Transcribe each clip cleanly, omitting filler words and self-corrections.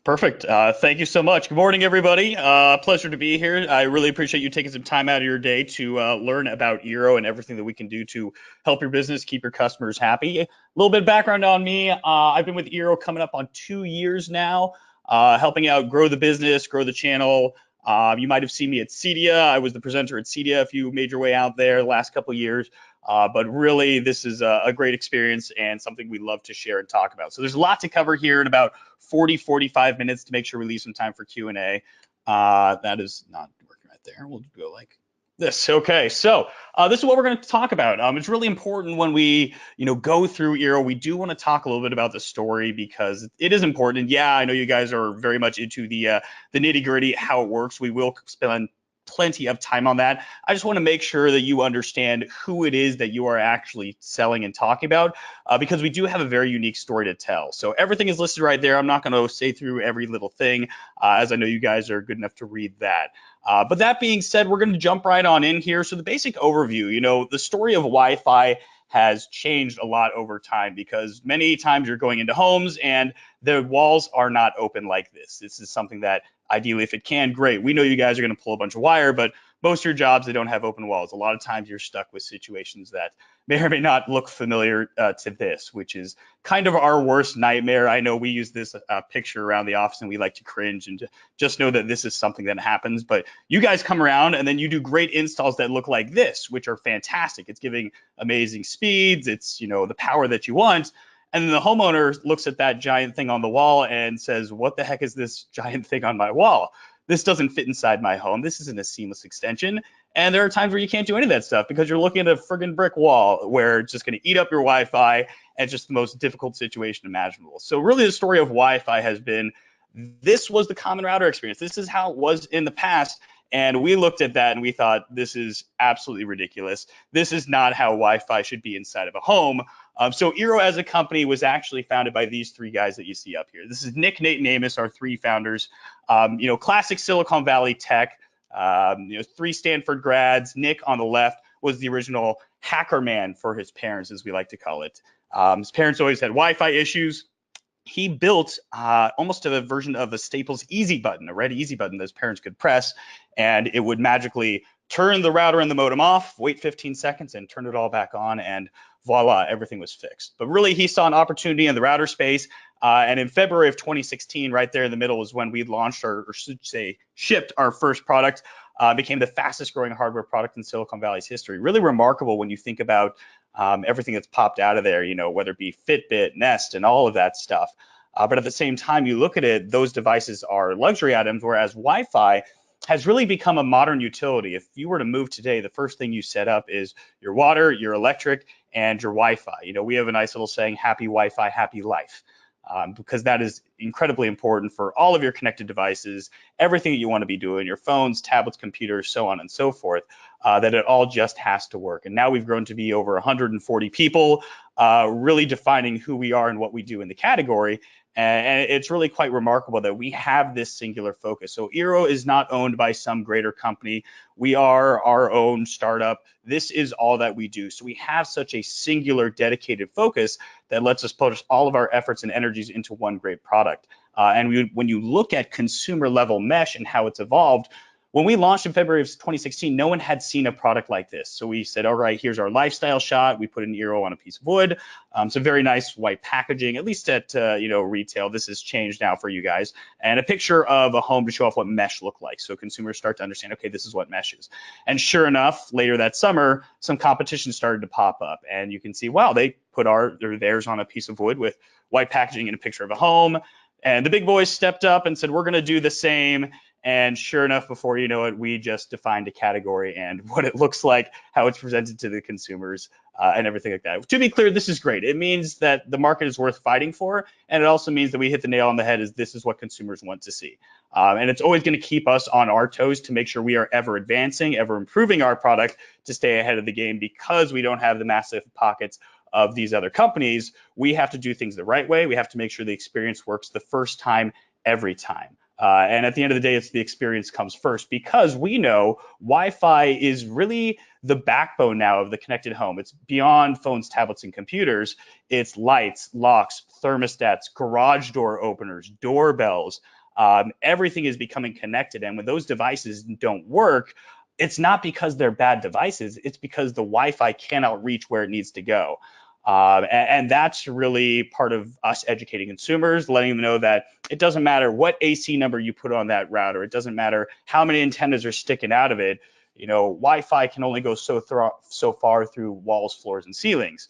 Perfect. Thank you so much. Good morning, everybody. Pleasure to be here. I really appreciate you taking some time out of your day to learn about Eero and everything that we can do to help your business, keep your customers happy. A little bit of background on me. I've been with Eero coming up on 2 years now, helping out grow the business, grow the channel. You might have seen me at Cedia. I was the presenter at Cedia if you made your way out there the last couple of years. But really, this is a great experience and something we love to share and talk about. So there's a lot to cover here in about 45 minutes to make sure we leave some time for Q&A. That is not working right there. We'll go like this. Okay, so this is what we're going to talk about. It's really important when we, go through Eero. We do want to talk a little bit about the story because it is important. And yeah, I know you guys are very much into the nitty gritty, how it works. We will spend plenty of time on that. I just want to make sure that you understand who it is that you are actually selling and talking about, because we do have a very unique story to tell. So everything is listed right there. I'm not going to say through every little thing, as I know you guys are good enough to read that. But that being said, we're going to jump right on in here. So the basic overview, the story of Wi-Fi has changed a lot over time because many times you're going into homes and the walls are not open like this. This is something that ideally, if it can, great. We know you guys are going to pull a bunch of wire, but most of your jobs, they don't have open walls. A lot of times you're stuck with situations that may or may not look familiar to this, which is kind of our worst nightmare. I know we use this picture around the office and we like to cringe and just know that this is something that happens. But you guys come around and then you do great installs that look like this, which are fantastic. It's giving amazing speeds. It's, the power that you want. And then the homeowner looks at that giant thing on the wall and says, what the heck is this giant thing on my wall? This doesn't fit inside my home. This isn't a seamless extension. And there are times where you can't do any of that stuff because you're looking at a friggin' brick wall where it's just going to eat up your Wi-Fi, and just the most difficult situation imaginable. So really the story of Wi-Fi has been, this was the common router experience. This is how it was in the past. And we looked at that and we thought, this is absolutely ridiculous. This is not how Wi-Fi should be inside of a home. So Eero as a company was actually founded by these three guys that you see up here. This is Nick, Nate, and Amos, our three founders. Classic Silicon Valley tech. Three Stanford grads. Nick on the left was the original hacker man for his parents, as we like to call it. His parents always had Wi-Fi issues. He built almost a version of a Staples easy button, a red easy button that his parents could press, and it would magically turn the router and the modem off, wait 15 seconds, and turn it all back on, and voila, everything was fixed. But really, he saw an opportunity in the router space, and in February of 2016, right there in the middle, was when we launched, or should say, shipped our first product. Became the fastest growing hardware product in Silicon Valley's history. Really remarkable when you think about everything that's popped out of there, whether it be Fitbit, Nest, and all of that stuff. But at the same time, you look at it, those devices are luxury items, whereas Wi-Fi has really become a modern utility. If you were to move today, the first thing you set up is your water, your electric, and your Wi-Fi. We have a nice little saying, happy Wi-Fi, happy life. Because that is incredibly important for all of your connected devices, everything that you want to be doing, your phones, tablets, computers, so on and so forth, that it all just has to work. And now we've grown to be over 140 people, really defining who we are and what we do in the category. And it's really quite remarkable that we have this singular focus. So Eero is not owned by some greater company. We are our own startup. This is all that we do. So we have such a singular, dedicated focus that lets us put all of our efforts and energies into one great product. When you look at consumer level mesh and how it's evolved, when we launched in February of 2016, no one had seen a product like this. So we said, all right, here's our lifestyle shot. We put an Eero on a piece of wood. Some very nice white packaging, at least at retail. This has changed now for you guys. And a picture of a home to show off what mesh looked like. So consumers start to understand, okay, this is what mesh is. And sure enough, later that summer, some competition started to pop up. And you can see, wow, they put theirs on a piece of wood with white packaging and a picture of a home. And the big boys stepped up and said, we're going to do the same. And sure enough, before you know it, we just defined a category and what it looks like, how it's presented to the consumers, and everything like that. To be clear, this is great. It means that the market is worth fighting for, and it also means that we hit the nail on the head, is this is what consumers want to see. And it's always going to keep us on our toes to make sure we are ever advancing, ever improving our product to stay ahead of the game, because we don't have the massive pockets of these other companies. We have to do things the right way. We have to make sure the experience works the first time, every time. And at the end of the day, it's the experience comes first because we know Wi-Fi is really the backbone now of the connected home. It's beyond phones, tablets, and computers. It's lights, locks, thermostats, garage door openers, doorbells. Everything is becoming connected. And when those devices don't work, it's not because they're bad devices. It's because the Wi-Fi cannot reach where it needs to go. And that's really part of us educating consumers, letting them know that it doesn't matter what AC number you put on that router. It doesn't matter how many antennas are sticking out of it. Wi-Fi can only go so far through walls, floors, and ceilings.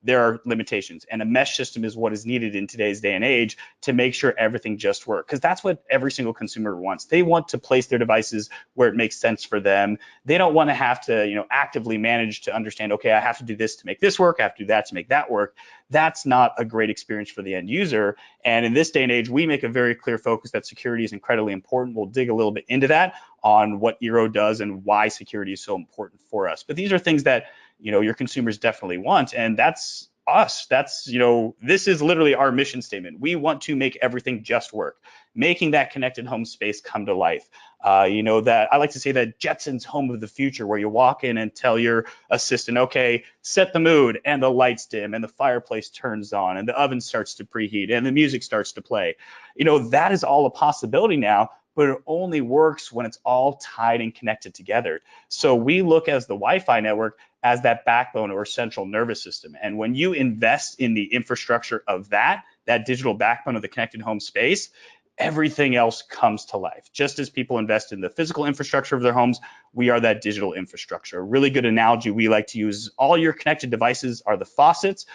There are limitations, and a mesh system is what is needed in today's day and age to make sure everything just works, because that's what every single consumer wants. They want to place their devices where it makes sense for them. They don't want to have to, actively manage to understand, okay, I have to do this to make this work, I have to do that to make that work. That's not a great experience for the end user. And in this day and age, we make a very clear focus that security is incredibly important. We'll dig a little bit into that on what Eero does and why security is so important for us. But these are things that your consumers definitely want, and that's us. This is literally our mission statement. We want to make everything just work, making that connected home space come to life. That I like to say that Jetson's home of the future, where you walk in and tell your assistant, okay, set the mood, and the lights dim, and the fireplace turns on, and the oven starts to preheat, and the music starts to play. That is all a possibility now, but it only works when it's all tied and connected together. So we look as the Wi-Fi network as that backbone or central nervous system. And when you invest in the infrastructure of that digital backbone of the connected home space, everything else comes to life. Just as people invest in the physical infrastructure of their homes, we are that digital infrastructure. A really good analogy we like to use is all your connected devices are the faucets.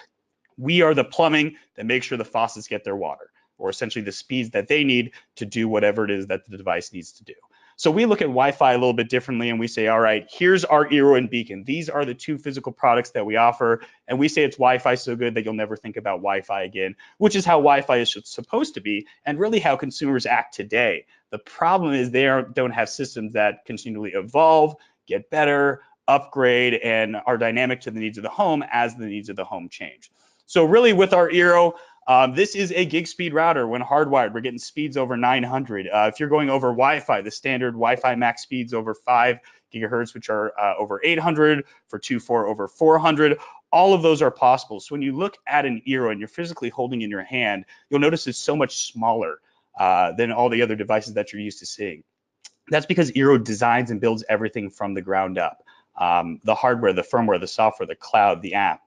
We are the plumbing that makes sure the faucets get their water, or essentially the speeds that they need to do whatever it is that the device needs to do. So we look at Wi-Fi a little bit differently, and we say, all right, here's our Eero and Beacon. These are the two physical products that we offer, and we say it's Wi-Fi so good that you'll never think about Wi-Fi again, which is how Wi-Fi is supposed to be, and really how consumers act today. The problem is they don't have systems that continually evolve, get better, upgrade, and are dynamic to the needs of the home as the needs of the home change. So really with our Eero, this is a gig speed router. When hardwired, we're getting speeds over 900. If you're going over Wi-Fi, the standard Wi-Fi max speeds over 5 gigahertz, which are over 800, for 2.4 over 400. All of those are possible. So when you look at an Eero and you're physically holding in your hand, you'll notice it's so much smaller than all the other devices that you're used to seeing. That's because Eero designs and builds everything from the ground up. The hardware, the firmware, the software, the cloud, the app,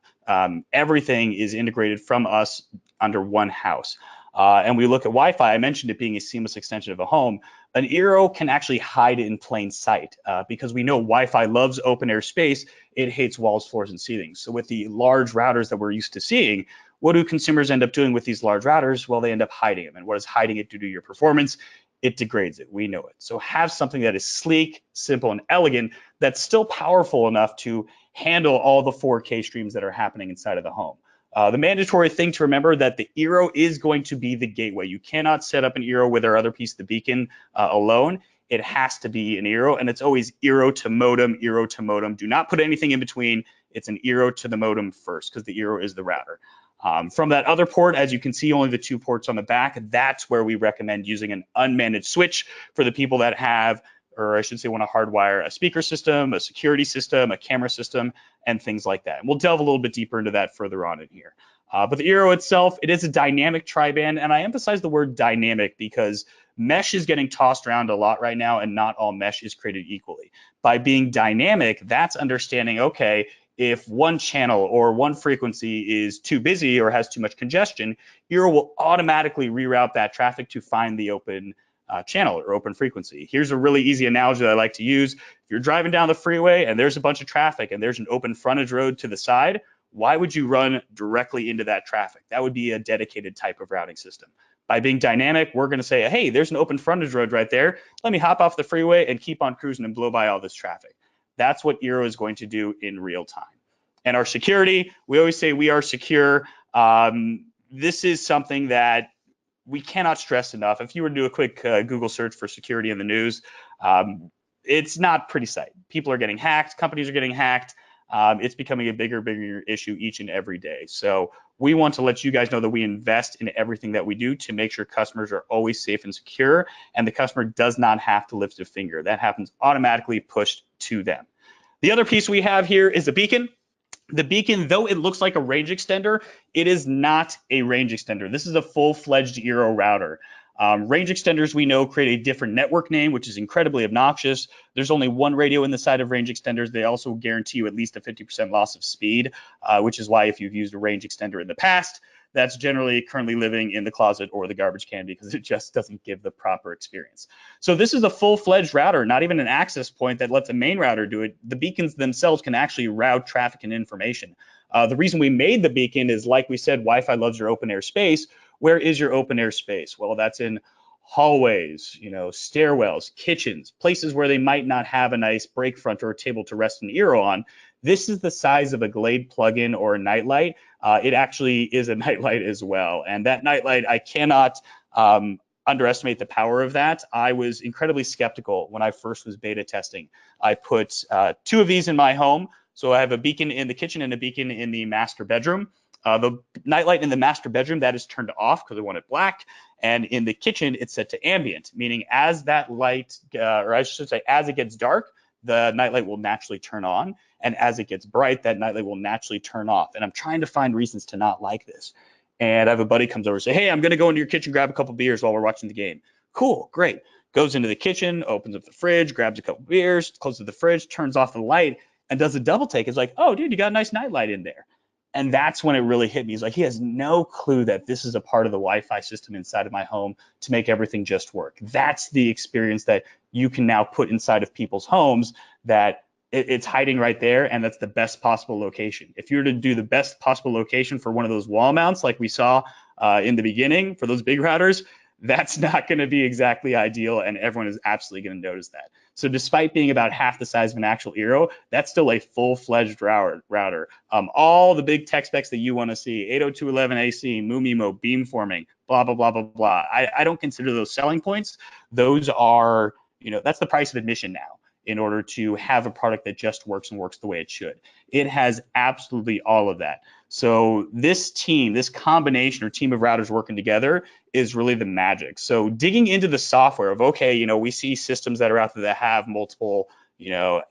everything is integrated from us under one house. And we look at Wi-Fi, I mentioned it being a seamless extension of a home. An Eero can actually hide in plain sight because we know Wi-Fi loves open air space. It hates walls, floors, and ceilings. So with the large routers that we're used to seeing, what do consumers end up doing with these large routers? Well, they end up hiding them. And what does hiding it do to your performance? It degrades it. We know it. So have something that is sleek, simple, and elegant that's still powerful enough to handle all the 4K streams that are happening inside of the home. The mandatory thing to remember that the Eero is going to be the gateway. You cannot set up an Eero with our other piece, the Beacon, alone. It has to be an Eero, and it's always Eero to modem, Eero to modem. Do not put anything in between. It's an Eero to the modem first, because the Eero is the router. From that other port, as you can see, only the 2 ports on the back, that's where we recommend using an unmanaged switch for the people that have, or I should say, want to hardwire a speaker system, a security system, a camera system, and things like that. And we'll delve a little bit deeper into that further on in here. But the Eero itself, it is a dynamic tri-band, and I emphasize the word dynamic because mesh is getting tossed around a lot right now, and not all mesh is created equally. By being dynamic, that's understanding, okay, if one channel or one frequency is too busy or has too much congestion, Eero will automatically reroute that traffic to find the open channel or open frequency. Here's a really easy analogy that I like to use. If you're driving down the freeway and there's a bunch of traffic and there's an open frontage road to the side, why would you run directly into that traffic? That would be a dedicated type of routing system. By being dynamic, we're going to say, hey, there's an open frontage road right there. Let me hop off the freeway and keep on cruising and blow by all this traffic. That's what Eero is going to do in real time. And our security, we always say we are secure. This is something that we cannot stress enough. If you were to do a quick Google search for security in the news, it's not pretty sight. People are getting hacked. Companies are getting hacked. it's becoming a bigger issue each and every day. So we want to let you guys know that we invest in everything that we do to make sure customers are always safe and secure, and the customer does not have to lift a finger. That happens automatically pushed to them. The other piece we have here is the beacon. The beacon, though it looks like a range extender, it is not a range extender. This is a full-fledged Eero router. Range extenders, we know, create a different network name, which is incredibly obnoxious. There's only one radio in the side of range extenders. They also guarantee you at least a 50% loss of speed, which is why if you've used a range extender in the past, that's generally currently living in the closet or the garbage can because it just doesn't give the proper experience. So this is a full-fledged router, not even an access point that lets a main router do it. The beacons themselves can actually route traffic and information. The reason we made the beacon is, like we said, Wi-Fi loves your open air space. Where is your open air space? Well, that's in hallways, stairwells, kitchens, places where they might not have a nice break front or a table to rest an Eero on. This is the size of a Glade plug-in or a nightlight. It actually is a nightlight as well. And that nightlight, I cannot underestimate the power of that. I was incredibly skeptical when I first was beta testing. I put 2 of these in my home. So I have a beacon in the kitchen and a beacon in the master bedroom. The nightlight in the master bedroom, that is turned off because I want it black. And in the kitchen, it's set to ambient, meaning as that light, or I should say, as it gets dark, the nightlight will naturally turn on. And as it gets bright, that nightlight will naturally turn off. And I'm trying to find reasons to not like this. And I have a buddy comes over and say, hey, I'm going to go into your kitchen, grab a couple beers while we're watching the game. Cool, great. Goes into the kitchen, opens up the fridge, grabs a couple beers, closes the fridge, turns off the light, and does a double take. It's like, oh, dude, you got a nice nightlight in there. And that's when it really hit me. He's like, he has no clue that this is a part of the Wi-Fi system inside of my home to make everything just work. That's the experience that you can now put inside of people's homes, that it's hiding right there, and that's the best possible location. If you were to do the best possible location for one of those wall mounts like we saw in the beginning for those big routers, that's not going to be exactly ideal, and everyone is absolutely going to notice that. So despite being about half the size of an actual Eero, that's still a full-fledged router. All the big tech specs that you want to see, 802.11ac, MUMIMO, beamforming, blah, blah, blah, blah, blah. I don't consider those selling points. Those are, that's the price of admission now in order to have a product that just works and works the way it should. It has absolutely all of that. So this team, this combination or team of routers working together is really the magic. So digging into the software of, okay, we see systems that are out there that have multiple,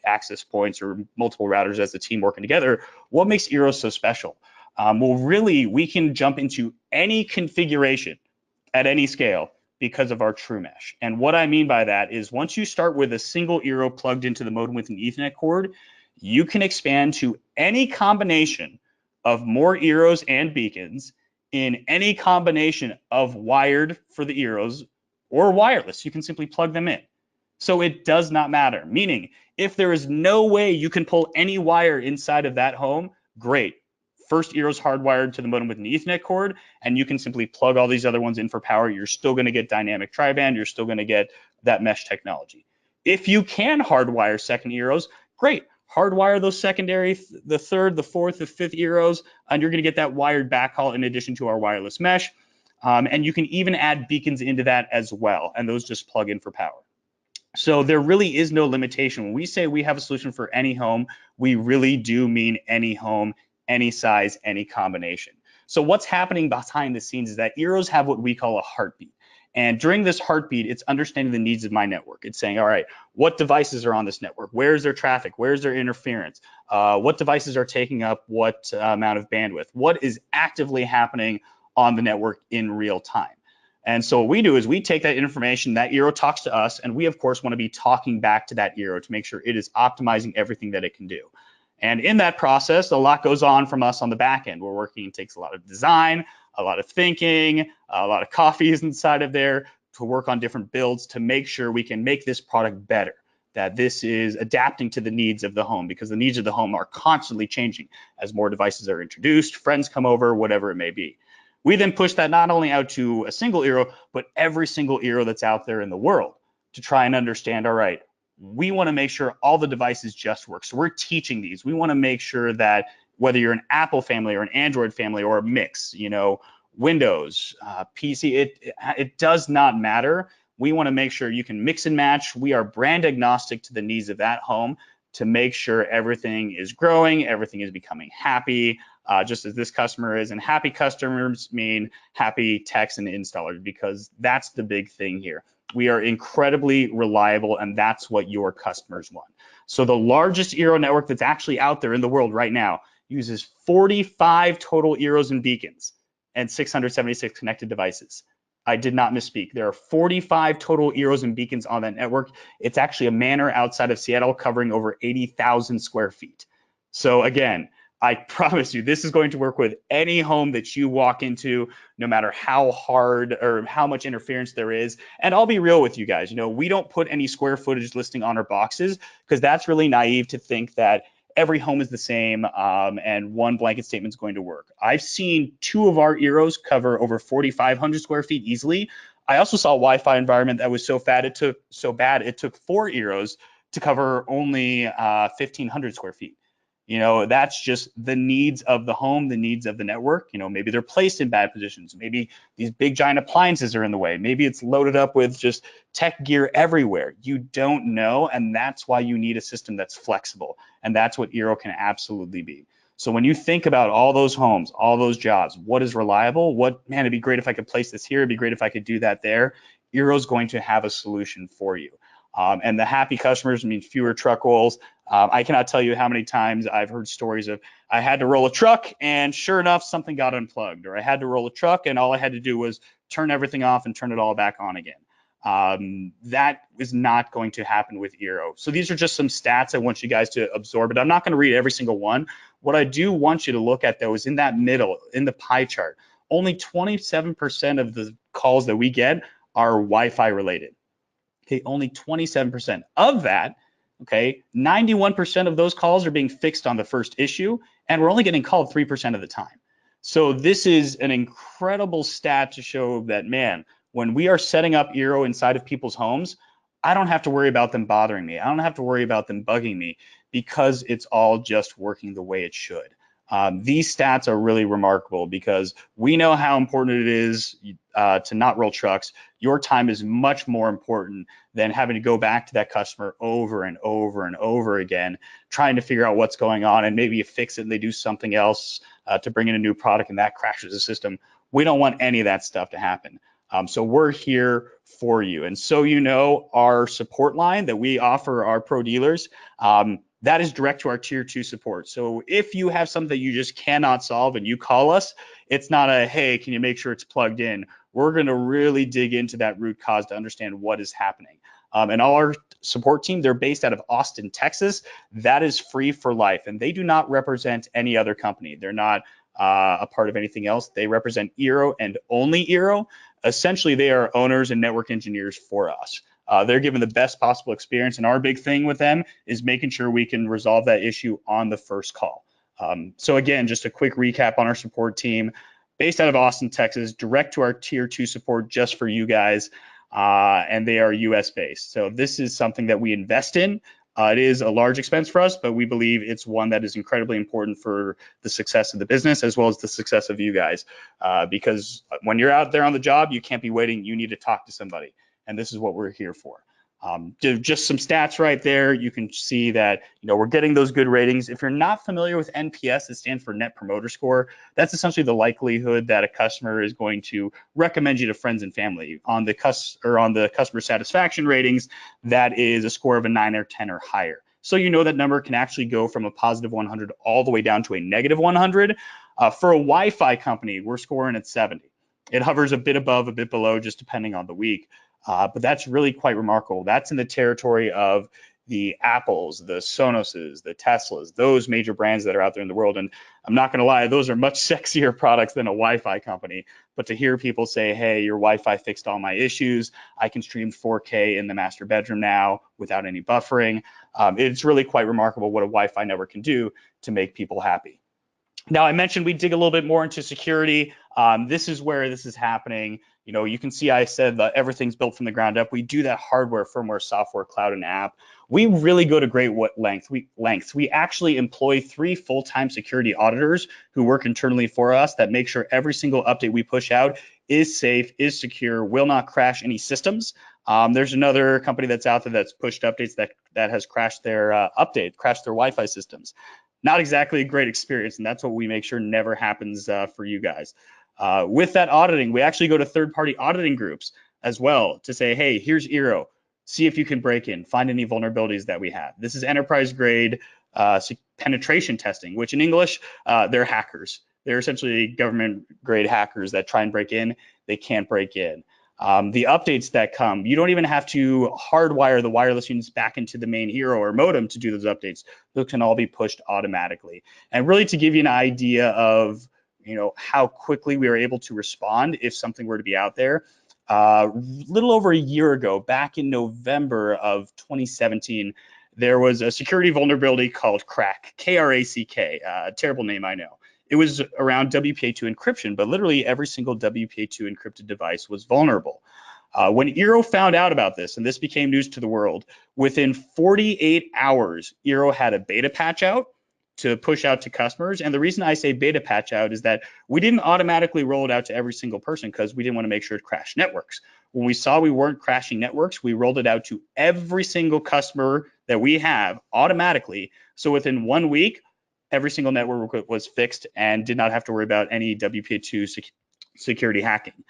access points or multiple routers as a team working together. What makes Eero so special? Well, really, we can jump into any configuration at any scale because of our true mesh. And what I mean by that is once you start with a single Eero plugged into the modem with an Ethernet cord, you can expand to any combination of more Eeros and beacons in any combination of wired for the Eeros or wireless. You can simply plug them in. So it does not matter, meaning if there is no way you can pull any wire inside of that home, great. First Eero's hardwired to the modem with an Ethernet cord, and you can simply plug all these other ones in for power. You're still going to get dynamic tri-band. You're still going to get that mesh technology. If you can hardwire second Eeros, great. Hardwire those secondary, the third, the fourth, the fifth Eeros, and you're going to get that wired backhaul in addition to our wireless mesh. And you can even add beacons into that as well, and those just plug in for power. So there really is no limitation. When we say we have a solution for any home, we really do mean any home, any size, any combination. So what's happening behind the scenes is that Eeros have what we call a heartbeat. And during this heartbeat, it's understanding the needs of my network. It's saying, all right, what devices are on this network? Where's their traffic? Where's their interference? What devices are taking up what amount of bandwidth? What is actively happening on the network in real time? And so what we do is we take that information, that Eero talks to us, and we, of course, want to be talking back to that Eero to make sure it is optimizing everything that it can do. And in that process, a lot goes on from us on the back end. We're working, it takes a lot of design, a lot of thinking, a lot of coffees inside of there to work on different builds to make sure we can make this product better, that this is adapting to the needs of the home, because the needs of the home are constantly changing as more devices are introduced, friends come over, whatever it may be. We then push that not only out to a single Eero, but every single Eero that's out there in the world to try and understand, all right, we want to make sure all the devices just work. So we're teaching these. We want to make sure that whether you're an Apple family or an Android family or a mix, Windows, PC, it does not matter. We want to make sure you can mix and match. We are brand agnostic to the needs of that home to make sure everything is growing, everything is becoming happy, just as this customer is. And happy customers mean happy techs and installers, because that's the big thing here. We are incredibly reliable, and that's what your customers want. So the largest Eero network that's actually out there in the world right now uses 45 total Eeros and beacons and 676 connected devices. I did not misspeak. There are 45 total Eeros and beacons on that network. It's actually a manor outside of Seattle covering over 80,000 square feet. So again, I promise you, this is going to work with any home that you walk into, no matter how hard or how much interference there is. And I'll be real with you guys, we don't put any square footage listing on our boxes, because that's really naive to think that every home is the same and one blanket statement is going to work. I've seen 2 of our Eeros cover over 4,500 square feet easily. I also saw a Wi-Fi environment that was so bad it took 4 Eeros to cover only 1,500 square feet. That's just the needs of the home, the needs of the network. Maybe they're placed in bad positions. Maybe these big giant appliances are in the way. Maybe it's loaded up with just tech gear everywhere. You don't know, and that's why you need a system that's flexible. And that's what Eero can absolutely be. So when you think about all those homes, all those jobs, what is reliable? Man, it'd be great if I could place this here. It'd be great if I could do that there. Eero's going to have a solution for you. And the happy customers mean fewer truck rolls. I cannot tell you how many times I've heard stories of I had to roll a truck and sure enough, something got unplugged, or I had to roll a truck and all I had to do was turn everything off and turn it all back on again. That is not going to happen with Eero. So these are just some stats I want you guys to absorb, but I'm not going to read every single one. What I do want you to look at, though, is in that middle, in the pie chart, only 27% of the calls that we get are Wi-Fi related. Okay, only 27% of that, okay, 91% of those calls are being fixed on the first issue, and we're only getting called 3% of the time. So this is an incredible stat to show that, man, when we are setting up Eero inside of people's homes, I don't have to worry about them bothering me. I don't have to worry about them bugging me, because it's all just working the way it should. These stats are really remarkable, because we know how important it is to not roll trucks. Your time is much more important than having to go back to that customer over and over and over again, trying to figure out what's going on, and maybe you fix it and they do something else to bring in a new product and that crashes the system. We don't want any of that stuff to happen. So we're here for you. And so our support line that we offer our pro dealers, that is direct to our tier 2 support. So if you have something that you just cannot solve and you call us, it's not a, hey, can you make sure it's plugged in? We're going to really dig into that root cause to understand what is happening. And all our support team, they're based out of Austin, Texas. That is free for life. And they do not represent any other company. They're not a part of anything else. They represent Eero and only Eero. Essentially, they are owners and network engineers for us. They're given the best possible experience, and our big thing with them is making sure we can resolve that issue on the first call. So again, just a quick recap on our support team, based out of Austin, Texas, direct to our tier 2 support just for you guys, and they are US based. So this is something that we invest in. It is a large expense for us, but we believe it's one that is incredibly important for the success of the business as well as the success of you guys, because when you're out there on the job, you can't be waiting. You need to talk to somebody. And this is what we're here for. Just some stats right there. You can see that we're getting those good ratings. If you're not familiar with NPS, it stands for Net Promoter Score. That's essentially the likelihood that a customer is going to recommend you to friends and family. On the customer satisfaction ratings, that is a score of a 9 or 10 or higher. So that number can actually go from a positive 100 all the way down to a negative 100. For a Wi-Fi company, we're scoring at 70. It hovers a bit above, a bit below, just depending on the week. But that's really quite remarkable. That's in the territory of the Apples, the Sonoses, the Teslas, those major brands that are out there in the world. And I'm not going to lie, those are much sexier products than a Wi-Fi company. But to hear people say, hey, your Wi-Fi fixed all my issues, I can stream 4K in the master bedroom now without any buffering, it's really quite remarkable what a Wi-Fi network can do to make people happy. Now, I mentioned we dig a little bit more into security. This is where this is happening. You can see I said that everything's built from the ground up. We do that hardware, firmware, software, cloud, and app. We really go to great lengths. We actually employ 3 full-time security auditors who work internally for us that make sure every single update we push out is safe, is secure, will not crash any systems. There's another company that's out there that's pushed updates that has crashed their crashed their Wi-Fi systems. Not exactly a great experience, and that's what we make sure never happens for you guys. With that auditing, we actually go to third-party auditing groups as well to say, hey, here's Eero. See if you can break in, find any vulnerabilities that we have. This is enterprise-grade penetration testing, which in English, they're hackers. They're essentially government-grade hackers that try and break in. They can't break in. The updates that come, you don't even have to hardwire the wireless units back into the main Eero or modem to do those updates. Those can all be pushed automatically. And really to give you an idea of how quickly we were able to respond if something were to be out there. Little over a year ago, back in November of 2017, there was a security vulnerability called Crack, K-R-A-C-K, terrible name, I know. It was around WPA2 encryption, but literally every single WPA2 encrypted device was vulnerable. When Eero found out about this, and this became news to the world, within 48 hours, Eero had a beta patch out to push out to customers. And the reason I say beta patch out is that we didn't automatically roll it out to every single person because we didn't want to make sure it crashed networks. When we saw we weren't crashing networks, we rolled it out to every single customer that we have automatically. So within 1 week, every single network was fixed and did not have to worry about any WPA2 security hacking.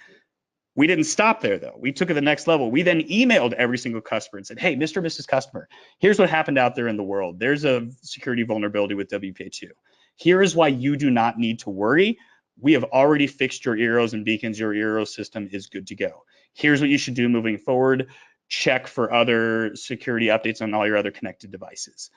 We didn't stop there though. We took it to the next level. We then emailed every single customer and said, hey, Mr. and Mrs. Customer, here's what happened out there in the world. There's a security vulnerability with WPA2. Here is why you do not need to worry. We have already fixed your Eeros and Beacons. Your Eero system is good to go. Here's what you should do moving forward. Check for other security updates on all your other connected devices.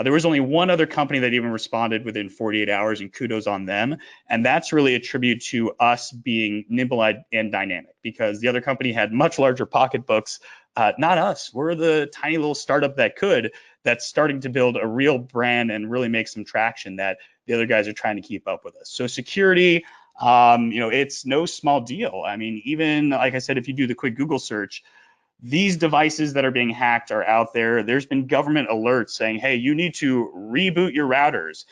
There was only one other company that even responded within 48 hours, and kudos on them. And that's really a tribute to us being nimble and dynamic, because the other company had much larger pocketbooks. Not us. We're the tiny little startup that's starting to build a real brand and really make some traction that the other guys are trying to keep up with us. So security, it's no small deal. I mean, even like I said, if you do the quick Google search, these devices that are being hacked are out there. There's been government alerts saying, hey, you need to reboot your routers,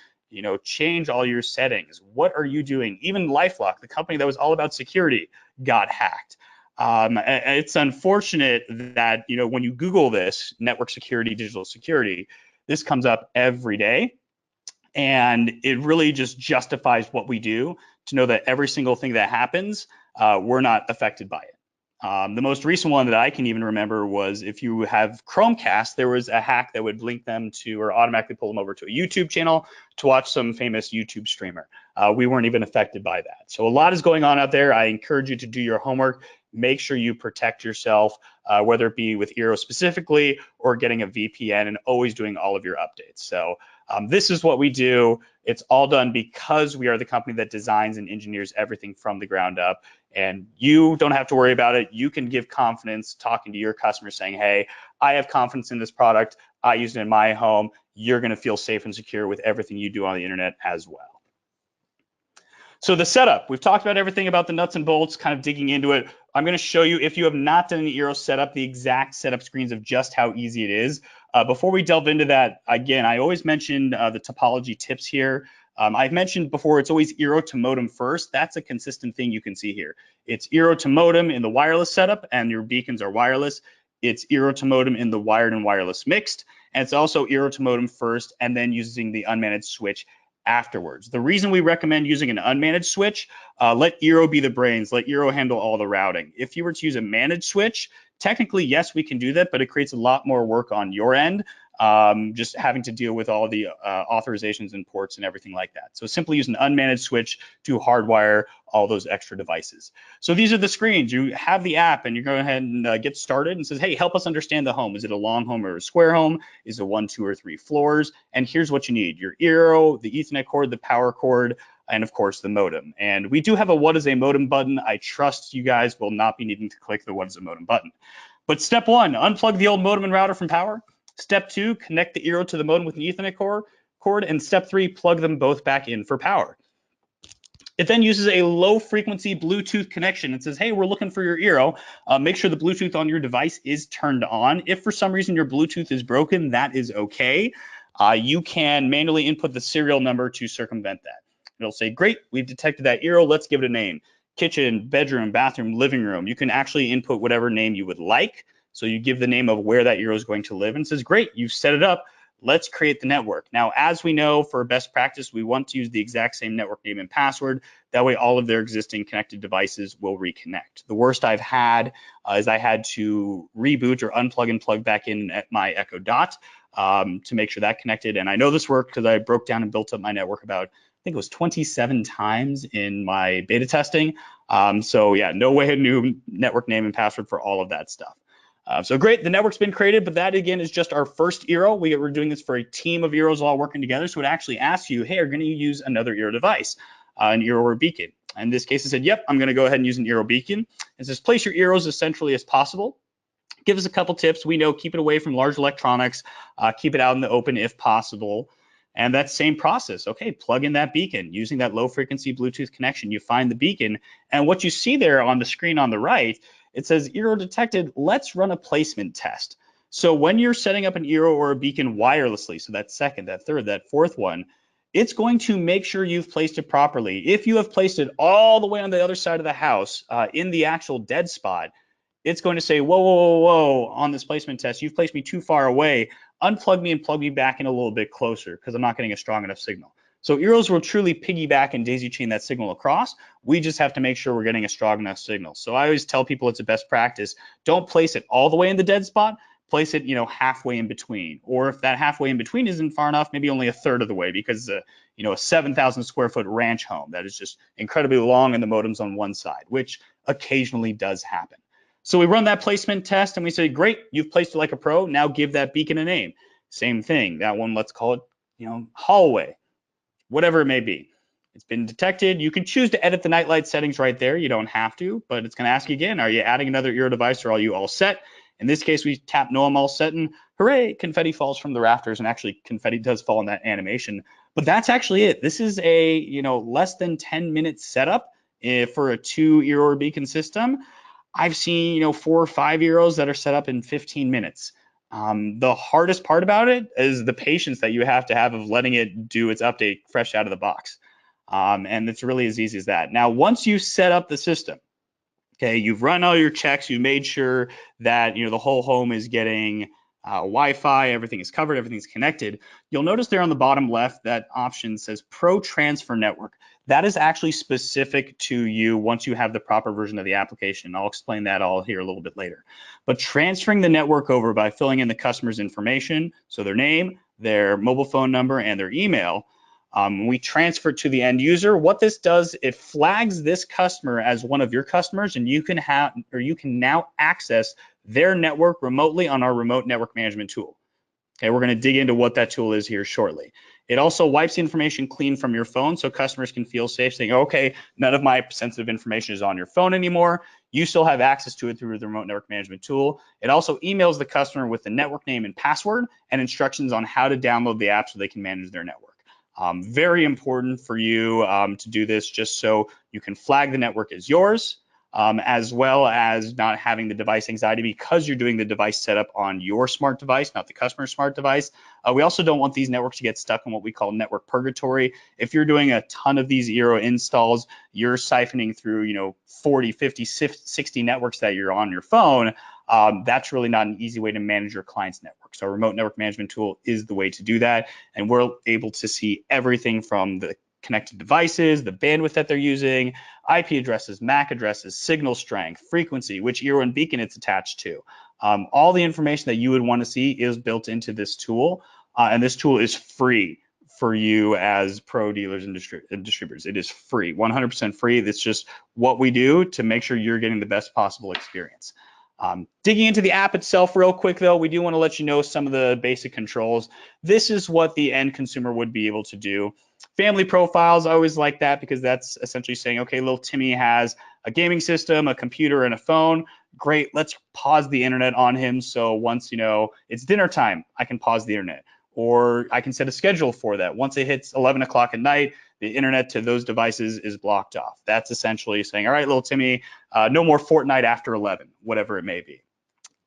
change all your settings. What are you doing? Even LifeLock, the company that was all about security, got hacked. It's unfortunate that, when you Google this, network security, digital security, this comes up every day. And it really just justifies what we do to know that every single thing that happens, we're not affected by it. The most recent one that I can even remember was if you have Chromecast, there was a hack that would link them to or automatically pull them over to a YouTube channel to watch some famous YouTube streamer. We weren't even affected by that. So a lot is going on out there. I encourage you to do your homework. Make sure you protect yourself, whether it be with Eero specifically or getting a VPN, and always doing all of your updates. So this is what we do. It's all done because we are the company that designs and engineers everything from the ground up. And you don't have to worry about it. You can give confidence talking to your customers saying, hey, I have confidence in this product. I use it in my home. You're going to feel safe and secure with everything you do on the internet as well. So the setup, we've talked about everything about the nuts and bolts, kind of digging into it. I'm going to show you, if you have not done an Eero setup, the exact setup screens of just how easy it is. Before we delve into that, again, I always mention the topology tips here. I've mentioned before, it's always Eero to modem first. That's a consistent thing you can see here. It's Eero to modem in the wireless setup, and your beacons are wireless. It's Eero to modem in the wired and wireless mixed. And it's also Eero to modem first, and then using the unmanaged switch afterwards. The reason we recommend using an unmanaged switch, let Eero be the brains, let Eero handle all the routing. If you were to use a managed switch, technically, yes, we can do that, but it creates a lot more work on your end, just having to deal with all the authorizations and ports and everything like that. So simply use an unmanaged switch to hardwire all those extra devices. So these are the screens. You have the app and you go ahead and get started and says, hey, help us understand the home. Is it a long home or a square home? Is it 1, 2, or 3 floors? And here's what you need: your Eero, the Ethernet cord, the power cord, and of course the modem. And we do have a what is a modem button. I trust you guys will not be needing to click the what is a modem button. But step 1, unplug the old modem and router from power. Step 2, connect the Eero to the modem with an Ethernet cord. And step 3, plug them both back in for power. It then uses a low frequency Bluetooth connection. It says, hey, we're looking for your Eero. Make sure the Bluetooth on your device is turned on. If for some reason your Bluetooth is broken, that is okay. You can manually input the serial number to circumvent that. It'll say, great, we've detected that Eero. Let's give it a name. kitchen, bedroom, bathroom, living room. You can actually input whatever name you would like. So you give the name of where that Eero is going to live and it says, great, you've set it up. Let's create the network. Now, as we know, for best practice, we want to use the exact same network name and password. That way, all of their existing connected devices will reconnect. The worst I've had is I had to reboot or unplug and plug back in at my Echo Dot to make sure that connected. And I know this worked because I broke down and built up my network about, I think it was 27 times in my beta testing. So yeah, no way a new network name and password for all of that stuff. So great, the network's been created, but that again is just our first Eero. We're doing this for a team of Eeros all working together. So it actually asks you, hey, are going to use another Eero device, an Eero or Beacon? In this case, it said, yep, I'm going to go ahead and use an Eero Beacon. It says, place your Eeros as centrally as possible. Give us a couple tips. We know keep it away from large electronics, keep it out in the open if possible. And that same process. Okay, plug in that beacon using that low frequency Bluetooth connection. You find the beacon, and what you see there on the screen on the right, it says Eero detected. Let's run a placement test. So when you're setting up an Eero or a beacon wirelessly, so that second, that third, that fourth one, it's going to make sure you've placed it properly. If you have placed it all the way on the other side of the house in the actual dead spot, it's going to say, whoa, whoa, whoa, whoa, on this placement test, you've placed me too far away. Unplug me and plug me back in a little bit closer because I'm not getting a strong enough signal. So Eeros will truly piggyback and daisy chain that signal across. We just have to make sure we're getting a strong enough signal. So I always tell people it's a best practice. Don't place it all the way in the dead spot. Place it, halfway in between. Or if that halfway in between isn't far enough, maybe only a third of the way because, a 7,000 square foot ranch home that is just incredibly long and the modem's on one side, which occasionally does happen. So we run that placement test and we say, great, you've placed it like a pro. Now give that beacon a name. Same thing. That one, let's call it, hallway, whatever it may be. It's been detected. You can choose to edit the nightlight settings right there. You don't have to, but it's going to ask you again, are you adding another Eero device or are you all set? In this case, we tap no, I'm all set, and hooray, confetti falls from the rafters, and actually confetti does fall in that animation. But that's actually it. This is a, less than 10-minute setup for a 2 Eero or Beacon system. I've seen, 4 or 5 Eeros that are set up in 15 minutes. The hardest part about it is the patience that you have to have of letting it do its update fresh out of the box. And it's really as easy as that. Now, once you set up the system, okay, you've run all your checks, you made sure that, the whole home is getting Wi-Fi, everything is covered, everything's connected. You'll notice there on the bottom left, that option says Pro Transfer Network. That is actually specific to you once you have the proper version of the application. I'll explain that all here a little bit later. But transferring the network over by filling in the customer's information, so their name, their mobile phone number, and their email, we transfer to the end user. What this does, it flags this customer as one of your customers, and you can now access their network remotely on our remote network management tool. Okay, we're going to dig into what that tool is here shortly. It also wipes the information clean from your phone so customers can feel safe saying, okay, none of my sensitive information is on your phone anymore. You still have access to it through the remote network management tool. It also emails the customer with the network name and password and instructions on how to download the app so they can manage their network. Very important for you to do this just so you can flag the network as yours, as well as not having the device anxiety because you're doing the device setup on your smart device, not the customer's smart device. We also don't want these networks to get stuck in what we call network purgatory. If you're doing a ton of these Eero installs, you're siphoning through 40, 50, 60 networks that you're on your phone. That's really not an easy way to manage your client's network. So a remote network management tool is the way to do that. And we're able to see everything from the connected devices, the bandwidth that they're using, IP addresses, MAC addresses, signal strength, frequency, which Eero and Beacon it's attached to. All the information that you would want to see is built into this tool. And this tool is free for you as pro dealers and distributors. It is free, 100% free. That's just what we do to make sure you're getting the best possible experience. Digging into the app itself real quick though, we do want to let you know some of the basic controls. This is what the end consumer would be able to do. Family profiles, I always like that because that's essentially saying, okay, little Timmy has a gaming system, a computer, and a phone. Great, let's pause the internet on him. So once, it's dinner time, I can pause the internet. Or I can set a schedule for that. Once it hits 11 o'clock at night, the internet to those devices is blocked off. That's essentially saying, all right, little Timmy, no more Fortnite after 11, whatever it may be.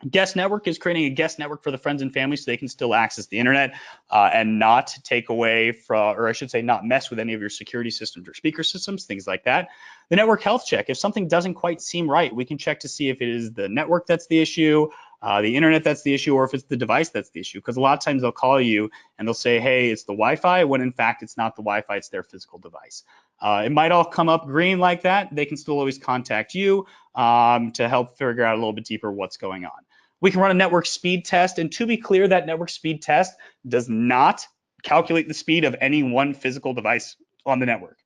Guest network is creating a guest network for the friends and family so they can still access the internet and not take away from, or I should say, not mess with any of your security systems or speaker systems, things like that. The network health check, if something doesn't quite seem right, we can check to see if it is the network that's the issue, the internet that's the issue, or if it's the device that's the issue. Because a lot of times they'll call you and they'll say, hey, it's the Wi-Fi, when in fact it's not the Wi-Fi, it's their physical device. It might all come up green like that. They can still always contact you to help figure out a little bit deeper what's going on. We can run a network speed test, and to be clear, that network speed test does not calculate the speed of any one physical device on the network.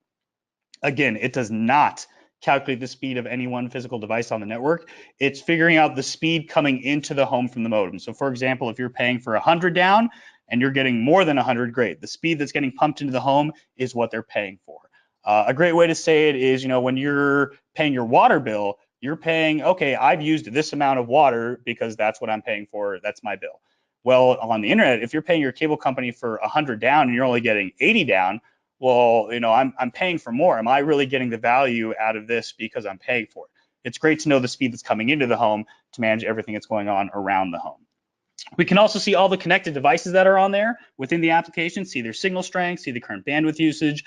Again, it does not calculate the speed of any one physical device on the network. It's figuring out the speed coming into the home from the modem. So for example, if you're paying for 100 down and you're getting more than 100, great. The speed that's getting pumped into the home is what they're paying for. A great way to say it is, when you're paying your water bill, you're paying, okay, I've used this amount of water because that's what I'm paying for. That's my bill. Well, on the internet, if you're paying your cable company for 100 down and you're only getting 80 down, well, I'm paying for more. Am I really getting the value out of this because I'm paying for it? It's great to know the speed that's coming into the home to manage everything that's going on around the home. We can also see all the connected devices that are on there within the application, see their signal strength, see the current bandwidth usage.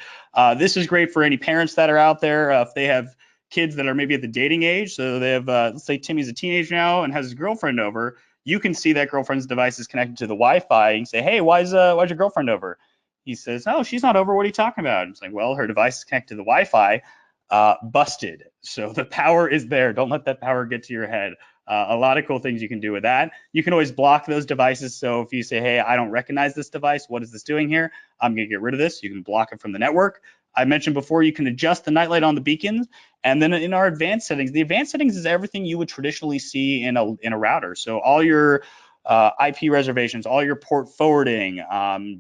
This is great for any parents that are out there if they have kids that are maybe at the dating age. So they have, let's say Timmy's a teenager now and has his girlfriend over. You can see that girlfriend's device is connected to the Wi-Fi. You can say, hey, why's your girlfriend over? He says, oh, she's not over. What are you talking about? It's like, well, her device is connected to the Wi-Fi. Busted. So the power is there. Don't let that power get to your head. A lot of cool things you can do with that. You can always block those devices. So if you say, hey, I don't recognize this device, what is this doing here? I'm going to get rid of this. You can block it from the network. I mentioned before, you can adjust the nightlight on the beacons. And then in our advanced settings, the advanced settings is everything you would traditionally see in a router. So all your IP reservations, all your port forwarding,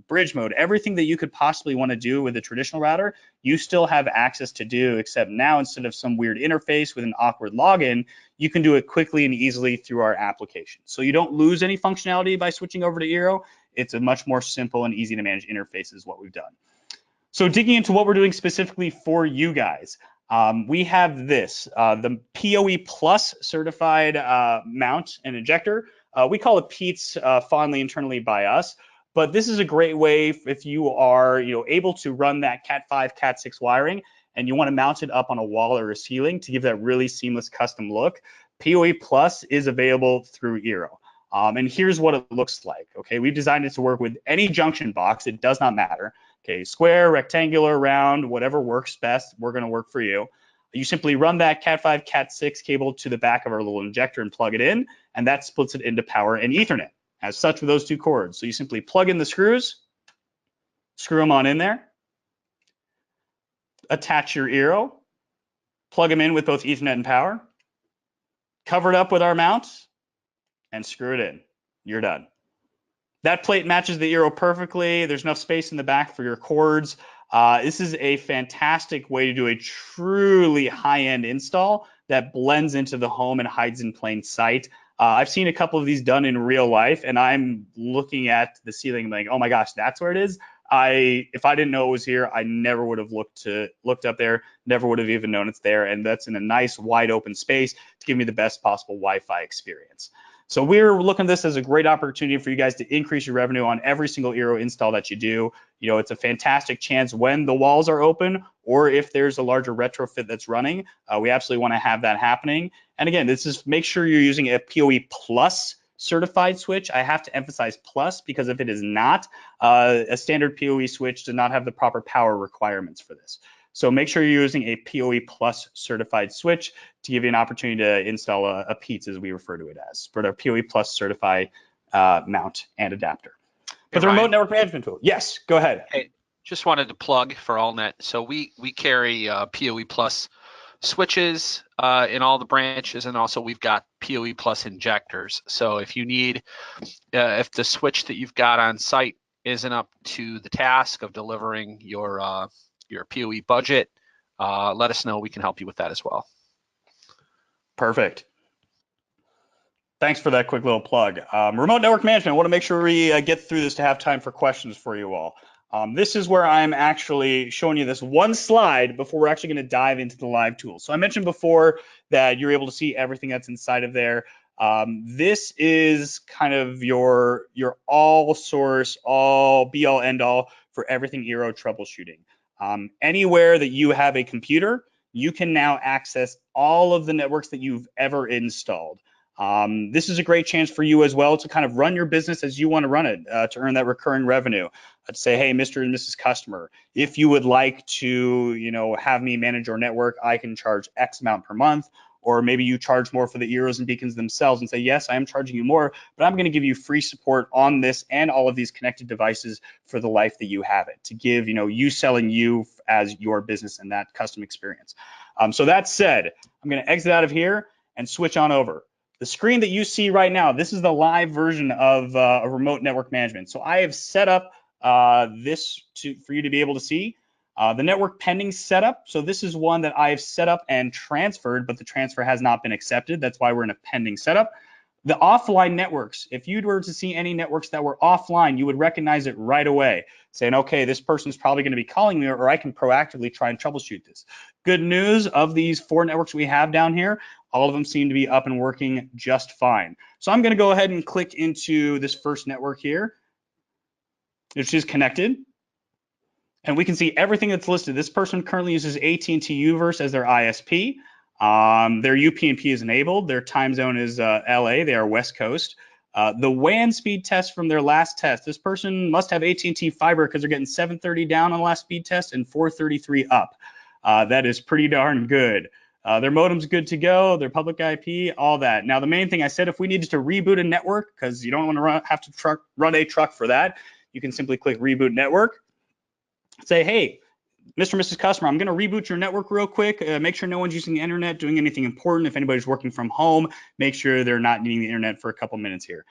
bridge mode, everything that you could possibly want to do with a traditional router, you still have access to do, except now instead of some weird interface with an awkward login, you can do it quickly and easily through our application. So you don't lose any functionality by switching over to Eero. It's a much more simple and easy to manage interface is what we've done. So digging into what we're doing specifically for you guys, we have this, the PoE Plus certified mount and injector. We call it PEATS fondly internally by us, but this is a great way if you are able to run that Cat5, Cat6 wiring and you want to mount it up on a wall or a ceiling to give that really seamless custom look. PoE Plus is available through Eero. And here's what it looks like. Okay, we've designed it to work with any junction box. It does not matter. Okay, square, rectangular, round, whatever works best, we're going to work for you. You simply run that Cat5, Cat6 cable to the back of our little injector and plug it in, and that splits it into power and Ethernet, as such with those two cords. So you simply plug in the screws, screw them on in there, attach your Eero, plug them in with both Ethernet and power, cover it up with our mount, and screw it in. You're done. That plate matches the Eero perfectly. There's enough space in the back for your cords. This is a fantastic way to do a truly high-end install that blends into the home and hides in plain sight. I've seen a couple of these done in real life, and I'm looking at the ceiling like, oh my gosh, that's where it is. If I didn't know it was here, I never would have looked up there, never would have even known it's there, and that's in a nice wide open space to give me the best possible Wi-Fi experience. So we're looking at this as a great opportunity for you guys to increase your revenue on every single Eero install that you do. It's a fantastic chance when the walls are open or if there's a larger retrofit that's running. We absolutely want to have that happening. And again, this is make sure you're using a PoE Plus certified switch. I have to emphasize plus because if it is not, a standard PoE switch does not have the proper power requirements for this. So make sure you're using a PoE Plus certified switch to give you an opportunity to install a PEATS, as we refer to it as, for the PoE Plus certified mount and adapter. But the remote network management tool, yes, go ahead. Hey, just wanted to plug for AllNet. So we carry PoE Plus switches in all the branches, and also we've got PoE Plus injectors. So if you need, if the switch that you've got on site isn't up to the task of delivering your PoE budget, let us know. We can help you with that as well. Perfect. Thanks for that quick little plug. Remote network management, I want to make sure we get through this to have time for questions for you all. This is where I'm actually showing you this one slide before we're actually going to dive into the live tool. So I mentioned before that you're able to see everything that's inside of there. This is kind of your all source, all be all end all for everything Eero troubleshooting. Anywhere that you have a computer, you can now access all of the networks that you've ever installed. This is a great chance for you as well to kind of run your business as you want to run it, to earn that recurring revenue. To say, hey, Mr. and Mrs. Customer, if you would like to, have me manage your network, I can charge X amount per month. Or maybe you charge more for the Eeros and Beacons themselves and say, yes, I am charging you more, but I'm going to give you free support on this and all of these connected devices for the life that you have it, to give, you selling you as your business and that custom experience. So that said, I'm going to exit out of here and switch on over. The screen that you see right now, this is the live version of a remote network management. So I have set up this for you to be able to see. The network pending setup. So this is one that I've set up and transferred, but the transfer has not been accepted. That's why we're in a pending setup. The offline networks, if you were to see any networks that were offline, you would recognize it right away, saying, okay, this person's probably going to be calling me, or I can proactively try and troubleshoot this. Good news, of these 4 networks we have down here, all of them seem to be up and working just fine. So I'm going to go ahead and click into this first network here, which is connected. And we can see everything that's listed. This person currently uses AT&T Uverse as their ISP. Their UPnP is enabled. Their time zone is LA. They are West Coast. The WAN speed test from their last test. This person must have AT&T fiber because they're getting 730 down on the last speed test and 433 up. That is pretty darn good. Their modem's good to go. Their public IP, all that. Now, the main thing I said, if we needed to reboot a network, because you don't want to have to run a truck for that, you can simply click Reboot Network. Say, hey, Mr. and Mrs. Customer, I'm going to reboot your network real quick. Make sure no one's using the internet, doing anything important. If anybody's working from home, make sure they're not needing the internet for a couple minutes here.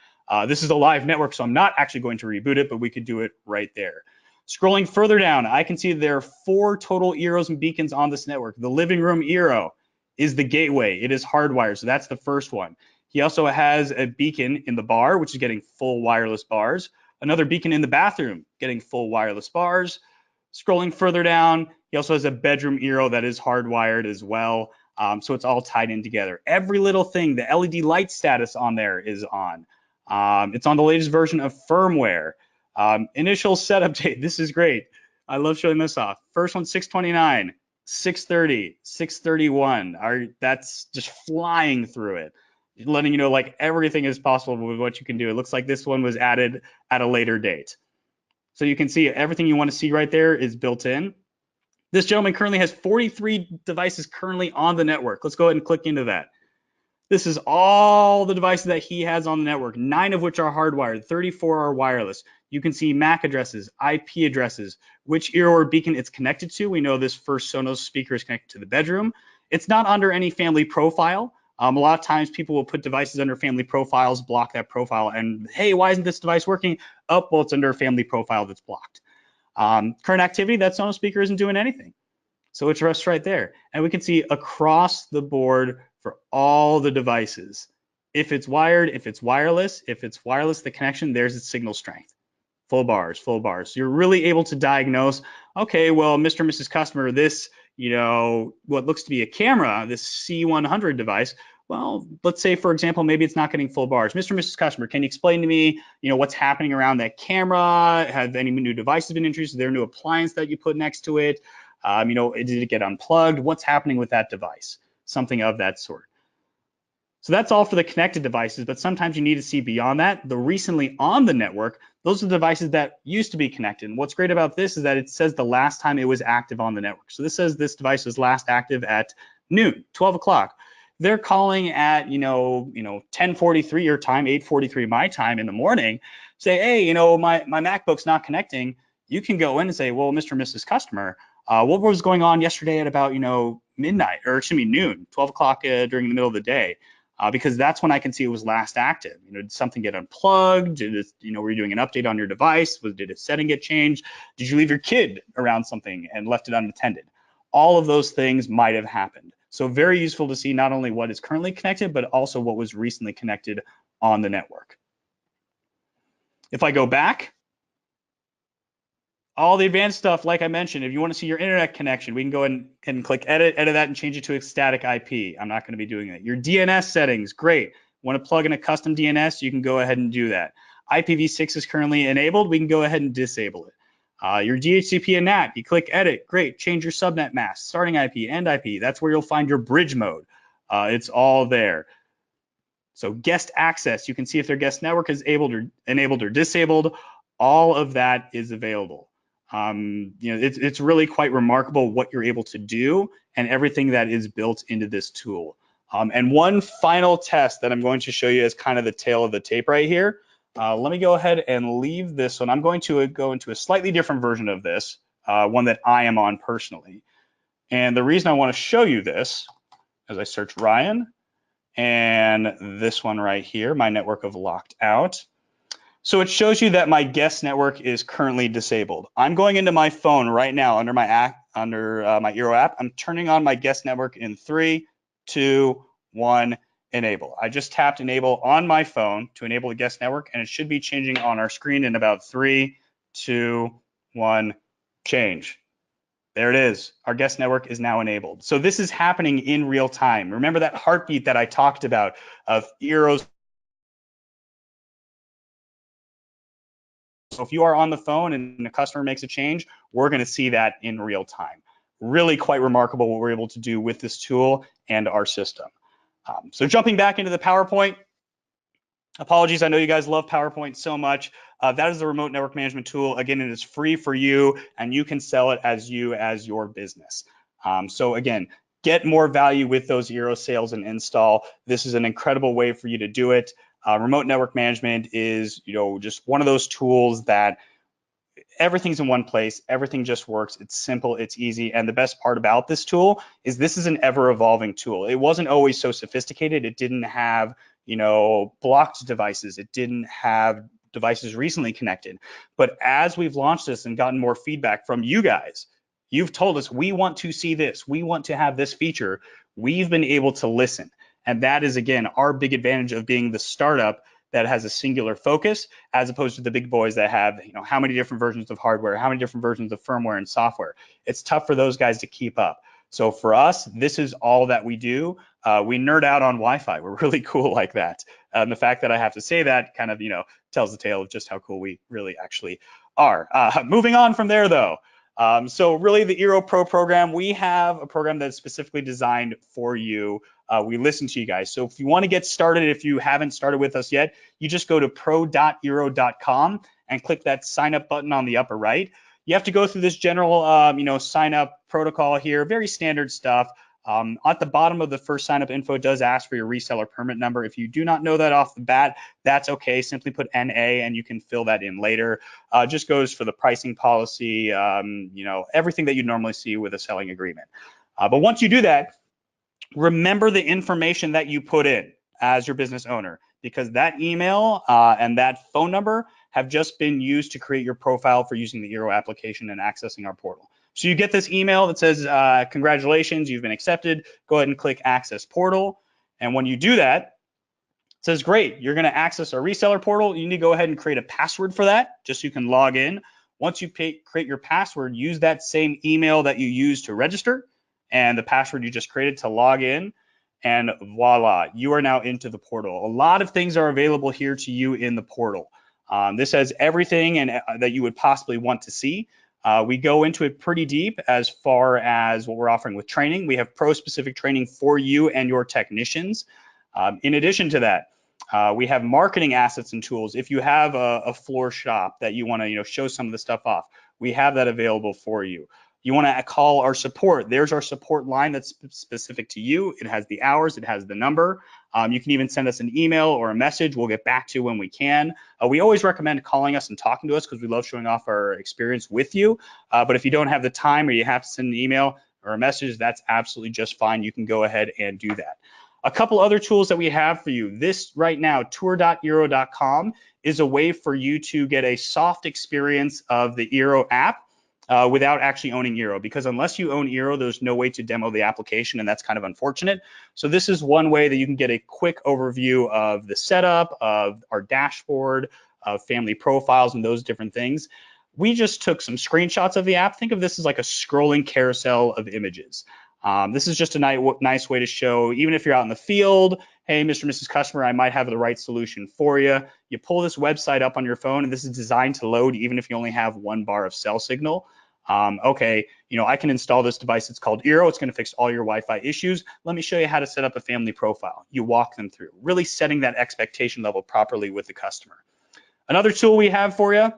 This is a live network, so I'm not actually going to reboot it, but we could do it right there. Scrolling further down, I can see there are 4 total Eeros and Beacons on this network. The living room Eero is the gateway. It is hardwired, so that's the first one. He also has a beacon in the bar, which is getting full wireless bars. Another beacon in the bathroom, getting full wireless bars. Scrolling further down, he also has a bedroom Eero that is hardwired as well. So it's all tied in together. Every little thing, the LED light status on there is on. It's on the latest version of firmware. Initial setup date, this is great. I love showing this off. First one, 629, 630, 631. That's just flying through it, letting you know like everything is possible with what you can do. It looks like this one was added at a later date. So you can see everything you want to see right there is built in. This gentleman currently has 43 devices currently on the network. Let's go ahead and click into that. This is all the devices that he has on the network, 9 of which are hardwired, 34 are wireless. You can see MAC addresses, IP addresses, which Eero or Beacon it's connected to. We know this first Sonos speaker is connected to the bedroom. It's not under any family profile. A lot of times people will put devices under family profiles, block that profile, and hey, why isn't this device working? Oh, well, it's under a family profile that's blocked. Current activity, that Sonos speaker isn't doing anything. So it's just right there. And we can see across the board for all the devices. If it's wired, if it's wireless, the connection, there's its signal strength. Full bars, full bars. So you're really able to diagnose, okay, well, Mr. and Mrs. Customer, this, what looks to be a camera, this C100 device, well, let's say, for example, maybe it's not getting full bars. Mr. and Mrs. Customer, can you explain to me, what's happening around that camera? Have any new devices been introduced? Is there a new appliance that you put next to it? Did it get unplugged? What's happening with that device? Something of that sort. So that's all for the connected devices, but sometimes you need to see beyond that. The recently on the network, those are the devices that used to be connected. And what's great about this is that it says the last time it was active on the network. So this says this device was last active at noon, 12 o'clock. They're calling at, 10:43 your time, 8:43 my time in the morning, say, hey, my MacBook's not connecting. You can go in and say, well, Mr. and Mrs. Customer, what was going on yesterday at about, midnight, or excuse me, noon, 12 o'clock during the middle of the day? Because that's when I can see it was last active. Did something get unplugged? Did it, were you doing an update on your device? Did a setting get changed? Did you leave your kid around something and left it unattended? All of those things might have happened. So very useful to see not only what is currently connected, but also what was recently connected on the network. If I go back, all the advanced stuff, like I mentioned, if you want to see your internet connection, we can go ahead and click edit that and change it to a static IP. I'm not going to be doing that. Your DNS settings, great. Want to plug in a custom DNS, you can go ahead and do that. IPv6 is currently enabled, we can go ahead and disable it. Your DHCP and NAT, you click edit, great, change your subnet mask, starting IP, end IP, that's where you'll find your bridge mode. It's all there. So guest access, you can see if their guest network is enabled or disabled. All of that is available. It's really quite remarkable what you're able to do and everything that is built into this tool. And one final test that I'm going to show you as kind of the tail of the tape right here. Let me go ahead and leave this one. I'm going to go into a slightly different version of this, one that I am on personally. And the reason I want to show you this, as I search Ryan, and this one right here, my network of locked out. So it shows you that my guest network is currently disabled. I'm going into my phone right now under my my Eero app. I'm turning on my guest network in 3, 2, 1, enable. I just tapped enable on my phone to enable the guest network, and it should be changing on our screen in about 3, 2, 1, change. There it is. Our guest network is now enabled. So this is happening in real time. Remember that heartbeat that I talked about of Eero's. So if you are on the phone and a customer makes a change, we're going to see that in real time. Really quite remarkable what we're able to do with this tool and our system. So jumping back into the PowerPoint, apologies, I know you guys love PowerPoint so much. That is the remote network management tool. Again, it is free for you, and you can sell it as your business. So again, get more value with those Eero sales and install. This is an incredible way for you to do it. Remote network management is, just one of those tools that everything's in one place, everything just works, it's simple, it's easy, and the best part about this tool is this is an ever-evolving tool. It wasn't always so sophisticated. It didn't have, blocked devices. It didn't have devices recently connected. But as we've launched this and gotten more feedback from you guys, you've told us, we want to see this, we want to have this feature, we've been able to listen. And that is, again, our big advantage of being the startup that has a singular focus, as opposed to the big boys that have, how many different versions of hardware, how many different versions of firmware and software. It's tough for those guys to keep up. So for us, this is all that we do. We nerd out on Wi-Fi. We're really cool like that. The fact that I have to say that kind of, tells the tale of just how cool we really actually are. Moving on from there, though. So really the Eero Pro program, we have a program that's specifically designed for you. We listen to you guys. So if you want to get started, if you haven't started with us yet, you just go to pro.eero.com and click that sign up button on the upper right. You have to go through this general, sign up protocol here, very standard stuff. At the bottom of the first sign up info, it does ask for your reseller permit number. If you do not know that off the bat, that's okay. Simply put NA and you can fill that in later. Just goes for the pricing policy, everything that you normally see with a selling agreement. But once you do that, remember the information that you put in as your business owner, because that email and that phone number have just been used to create your profile for using the Eero application and accessing our portal. So you get this email that says, congratulations, you've been accepted. Go ahead and click Access Portal. And when you do that, it says, great, you're going to access our reseller portal. You need to go ahead and create a password for that, just so you can log in. Once you create your password, use that same email that you used to register and the password you just created to log in. And voila, you are now into the portal. A lot of things are available here to you in the portal. This has everything that you would possibly want to see. We go into it pretty deep as far as what we're offering with training. We have pro-specific training for you and your technicians. In addition to that, we have marketing assets and tools. If you have a floor shop that you want to show some of the stuff off, we have that available for you. You want to call our support. There's our support line that's specific to you. It has the hours, it has the number. You can even send us an email or a message. We'll get back to you when we can. We always recommend calling us and talking to us because we love showing off our experience with you. But if you don't have the time or you have to send an email or a message, that's absolutely just fine. You can go ahead and do that. A couple other tools that we have for you. This right now, tour.eero.com, is a way for you to get a soft experience of the Eero app without actually owning Eero, because unless you own Eero, there's no way to demo the application, and that's kind of unfortunate. So this is one way that you can get a quick overview of the setup, of our dashboard, of family profiles, and those different things. We just took some screenshots of the app. Think of this as like a scrolling carousel of images. This is just a nice way to show, even if you're out in the field, hey, Mr. and Mrs. Customer, I might have the right solution for you. You pull this website up on your phone, and this is designed to load even if you only have 1 bar of cell signal. Okay, I can install this device. It's called Eero. It's going to fix all your Wi-Fi issues. Let me show you how to set up a family profile. You walk them through, really setting that expectation level properly with the customer. Another tool we have for you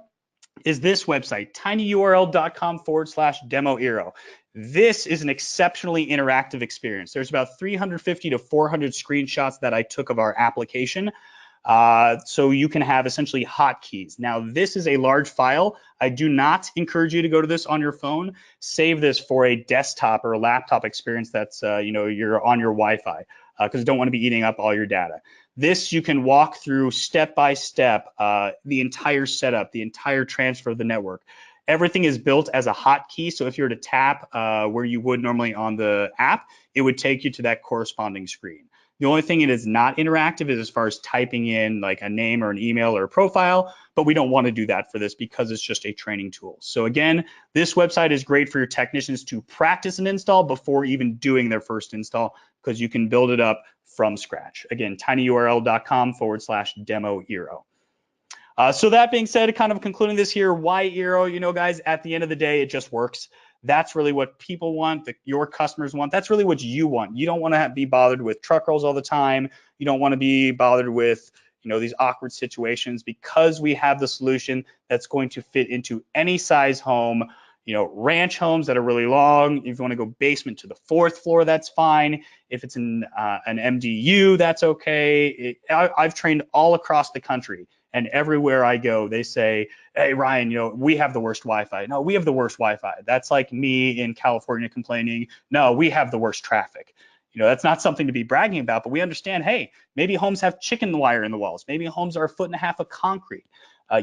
is this website, tinyurl.com/demo Eero. This is an exceptionally interactive experience. There's about 350 to 400 screenshots that I took of our application. So you can have essentially hotkeys. Now, this is a large file. I do not encourage you to go to this on your phone. Save this for a desktop or a laptop experience that's, you're on your Wi-Fi, because you don't want to be eating up all your data. This you can walk through step by step, the entire setup, the entire transfer of the network. Everything is built as a hotkey, so if you were to tap where you would normally on the app, it would take you to that corresponding screen. The only thing it is not interactive is as far as typing in like a name or an email or a profile, but we don't want to do that for this because it's just a training tool. So again, this website is great for your technicians to practice an install before even doing their first install, because you can build it up from scratch. Again, tinyurl.com/demo Eero. So that being said, kind of concluding this here, why Eero? Guys, at the end of the day, it just works. That's really what people want, your customers want. That's really what you want. You don't want to be bothered with truck rolls all the time. You don't want to be bothered with these awkward situations, because we have the solution that's going to fit into any size home. Ranch homes that are really long. If you want to go basement to the 4th floor, that's fine. If it's an MDU, that's okay. I've trained all across the country, and everywhere I go, they say, hey, Ryan, we have the worst Wi-Fi. No, we have the worst Wi-Fi. That's like me in California complaining, no, we have the worst traffic. That's not something to be bragging about, but we understand, hey, maybe homes have chicken wire in the walls. Maybe homes are 1.5 feet of concrete.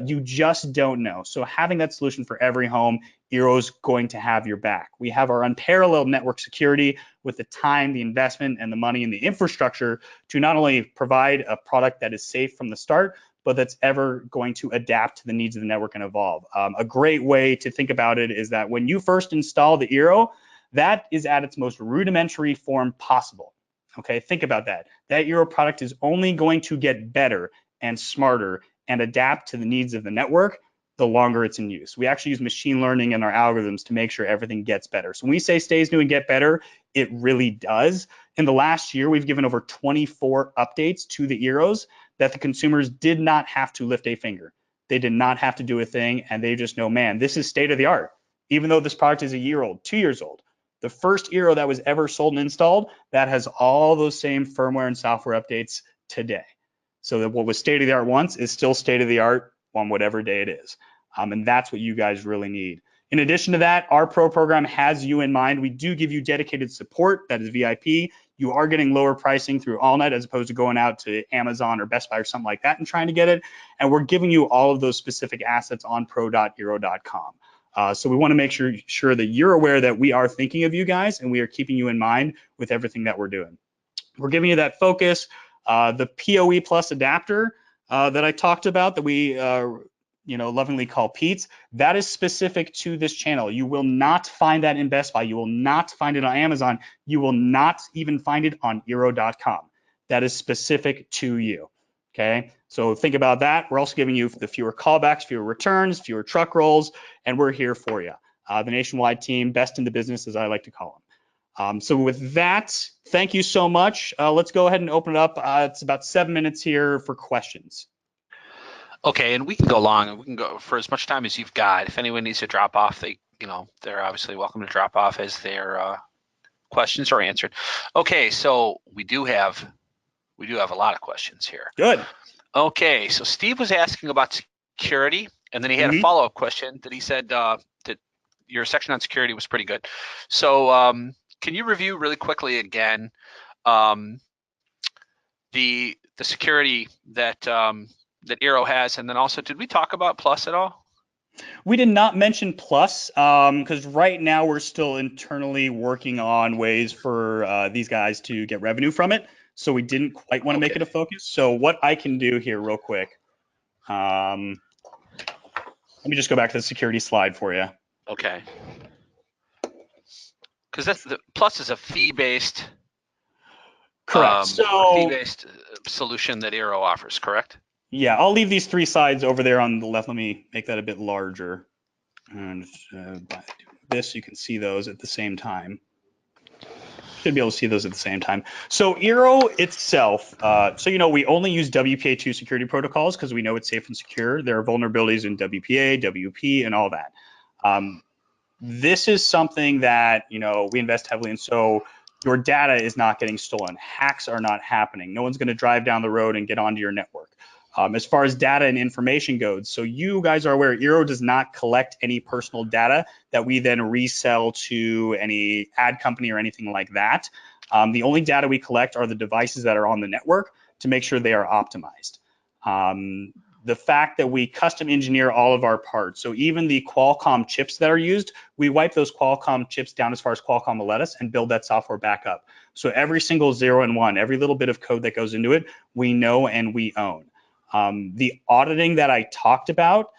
You just don't know. So having that solution for every home, Eero's going to have your back. We have our unparalleled network security with the time, the investment, and the money and the infrastructure to not only provide a product that is safe from the start, but that's ever going to adapt to the needs of the network and evolve. A great way to think about it is that when you first install the Eero, that is at its most rudimentary form possible. Okay, think about that. That Eero product is only going to get better and smarter and adapt to the needs of the network the longer it's in use. We actually use machine learning in our algorithms to make sure everything gets better. So when we say stays new and get better, it really does. In the last year, we've given over 24 updates to the Eeros that the consumers did not have to lift a finger. They did not have to do a thing, and they just know, man, this is state of the art. Even though this product is a year old, 2 years old, the first Eero that was ever sold and installed, that has all those same firmware and software updates today. So that what was state of the art once is still state of the art on whatever day it is. And that's what you guys really need. In addition to that, our pro program has you in mind. We do give you dedicated support that is VIP. You are getting lower pricing through AllNet as opposed to going out to Amazon or Best Buy or something like that and trying to get it. And we're giving you all of those specific assets on pro.eero.com. So we want to make sure that you're aware that we are thinking of you guys and we are keeping you in mind with everything that we're doing. We're giving you that focus. The PoE Plus adapter that I talked about that we lovingly call Pete's, that is specific to this channel. You will not find that in Best Buy. You will not find it on Amazon. You will not even find it on Eero.com. That is specific to you. Okay, so think about that. We're also giving you the fewer callbacks, fewer returns, fewer truck rolls, and we're here for you. The nationwide team, best in the business, as I like to call them. So with that, thank you so much. Let's go ahead and open it up. It's about 7 minutes here for questions. Okay, and we can go long, and we can go for as much time as you've got. If anyone needs to drop off, they're obviously welcome to drop off as their questions are answered. Okay, so we do have a lot of questions here. Good. Okay, so Steve was asking about security, and then he had a follow-up question that he said that your section on security was pretty good. So can you review really quickly again the security that that Eero has, and then also did we talk about Plus at all? We did not mention Plus because right now we're still internally working on ways for these guys to get revenue from it. So we didn't quite want to make it a focus. So what I can do here real quick, let me just go back to the security slide for you. Okay. Because that's the Plus is a fee-based. Correct. A So fee-based solution that Eero offers, correct? yeah, I'll leave these three slides over there on the left. Let me make that a bit larger. And by doing this, you can see those at the same time. Should be able to see those at the same time. So Eero itself, so we only use WPA2 security protocols because we know it's safe and secure. There are vulnerabilities in WPA, WP, and all that. This is something that we invest heavily in. So your data is not getting stolen. Hacks are not happening. No one's going to drive down the road and get onto your network. As far as data and information goes, so you guys are aware, Eero does not collect any personal data that we then resell to any ad company or anything like that. The only data we collect are the devices that are on the network to make sure they are optimized. The fact that we custom engineer all of our parts, so even the Qualcomm chips that are used, we wipe those Qualcomm chips down as far as Qualcomm will let us and build that software back up. So every single 0 and 1, every little bit of code that goes into it, we know and we own. The auditing that I talked about,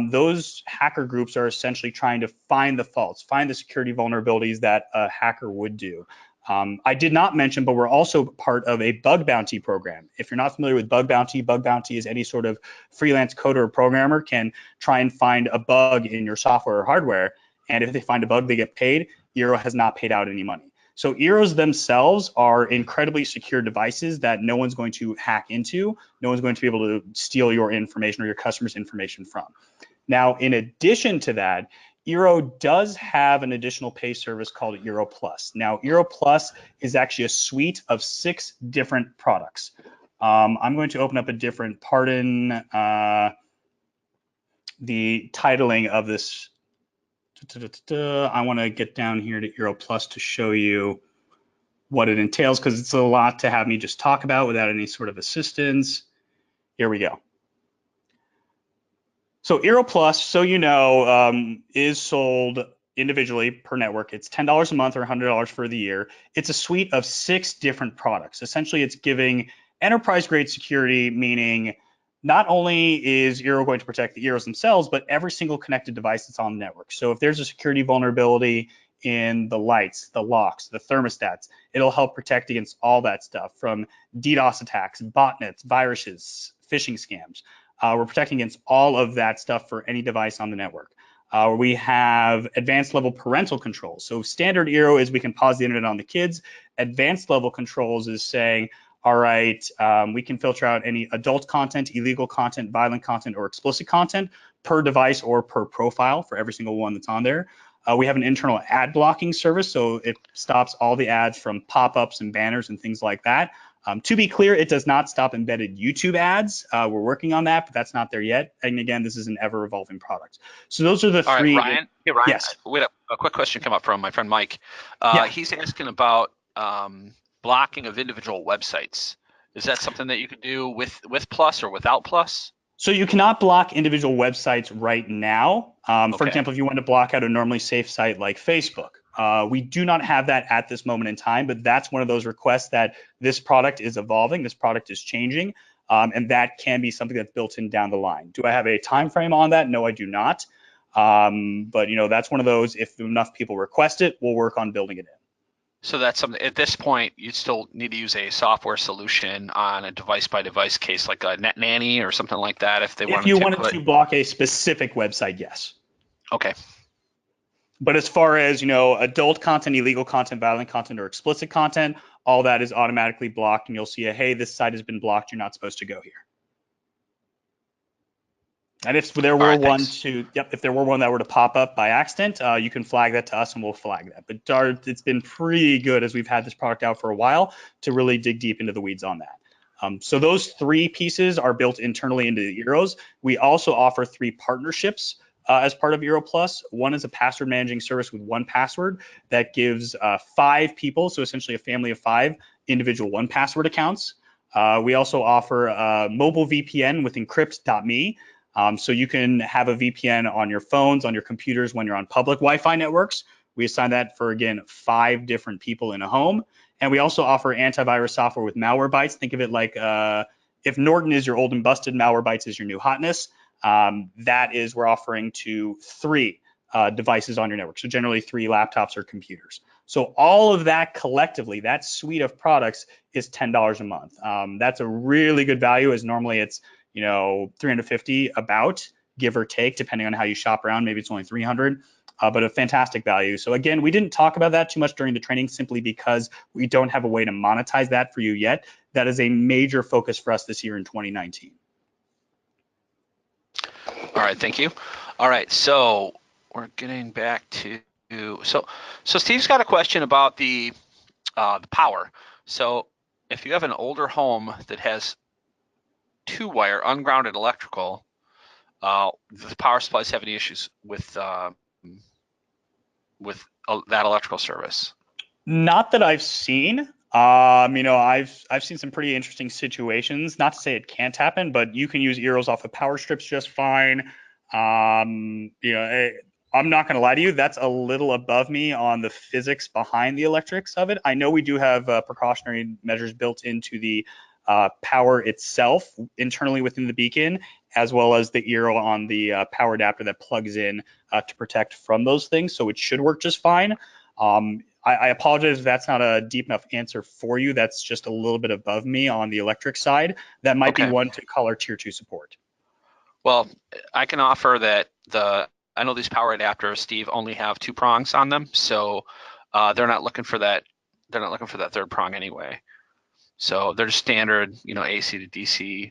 those hacker groups are essentially trying to find the faults, find the security vulnerabilities that a hacker would do. I did not mention, but we're also part of a bug bounty program. If you're not familiar with bug bounty is any sort of freelance coder or programmer can try and find a bug in your software or hardware. And if they find a bug, they get paid. Eero has not paid out any money. So Eeros themselves are incredibly secure devices that no one's going to hack into. No one's going to be able to steal your information or your customer's information from. Now, in addition to that, Eero does have an additional pay service called Eero Plus. Now, Eero Plus is actually a suite of 6 different products. I'm going to open up a different, pardon the titling of this. I want to get down here to Eero Plus to show you what it entails because it's a lot to have me just talk about without any sort of assistance. Here we go. So Eero Plus, so is sold individually per network. It's $10 a month or $100 for the year. It's a suite of 6 different products. Essentially, it's giving enterprise-grade security, meaning not only is Eero going to protect the Eeros themselves, but every single connected device that's on the network. So if there's a security vulnerability in the lights, the locks, the thermostats, it'll help protect against all that stuff from DDoS attacks, botnets, viruses, phishing scams. We're protecting against all of that stuff for any device on the network. We have advanced level parental controls. So standard Eero is we can pause the internet on the kids. Advanced level controls is saying, all right, we can filter out any adult content, illegal content, violent content, or explicit content per device or per profile for every single one that's on there. We have an internal ad blocking service, so it stops all the ads from pop-ups and banners and things like that. To be clear, it does not stop embedded YouTube ads. We're working on that, but that's not there yet. And again, this is an ever-evolving product. So those are the All right, three. Ryan. Hey, Ryan. Yes. Wait, a quick question came up from my friend Mike. Yeah. He's asking about blocking of individual websites. Is that something that you can do with Plus or without Plus? So you cannot block individual websites right now. For Okay. example, if you want to block out a normally safe site like Facebook, we do not have that at this moment in time, but that's one of those requests that this product is evolving, this product is changing, and that can be something that's built in down the line. Do I have a time frame on that? No, I do not. But that's one of those, if enough people request it, we'll work on building it in. So that's something, at this point, you still need to use a software solution on a device-by-device case like a Net Nanny or something like that if they If you wanted to block a specific website, yes. Okay. But as far as, adult content, illegal content, violent content, or explicit content, all that is automatically blocked, and you'll see hey, this site has been blocked. You're not supposed to go here. And if there were if there were one that were to pop up by accident, you can flag that to us and we'll flag that. But it's been pretty good as we've had this product out for a while to really dig deep into the weeds on that. So those 3 pieces are built internally into the Eeros. We also offer 3 partnerships as part of Eero Plus. One is a password managing service with 1Password that gives 5 people, so essentially a family of 5 individual 1Password accounts. We also offer a mobile VPN with encrypt.me. So you can have a VPN on your phones, on your computers when you're on public Wi-Fi networks. We assign that for, again, 5 different people in a home. And we also offer antivirus software with Malwarebytes. Think of it like if Norton is your old and busted, Malwarebytes is your new hotness. That is we're offering to 3 devices on your network. So generally 3 laptops or computers. So all of that collectively, that suite of products is $10 a month. That's a really good value, as normally it's, 350 about, give or take, depending on how you shop around. Maybe it's only 300. But a fantastic value. So again, we didn't talk about that too much during the training simply because we don't have a way to monetize that for you yet. That is a major focus for us this year in 2019. All right, thank you. All right, so we're getting back to so Steve's got a question about the power. So if you have an older home that has two-wire ungrounded electrical, the power supplies have any issues with that electrical service? Not that I've seen. I've seen some pretty interesting situations. Not to say it can't happen, but you can use Eeros off of power strips just fine. I'm not going to lie to you. That's a little above me on the physics behind the electrics of it. I know we do have precautionary measures built into the power itself internally within the Beacon, as well as the Eero on the power adapter that plugs in to protect from those things. So it should work just fine. I apologize if that's not a deep enough answer for you. That's just a little bit above me on the electric side. That might be one to call our tier 2 support. Well, I can offer that I know these power adapters, Steve, only have 2 prongs on them, so they're not looking for that. They're not looking for that third prong anyway. So they're just standard, AC to DC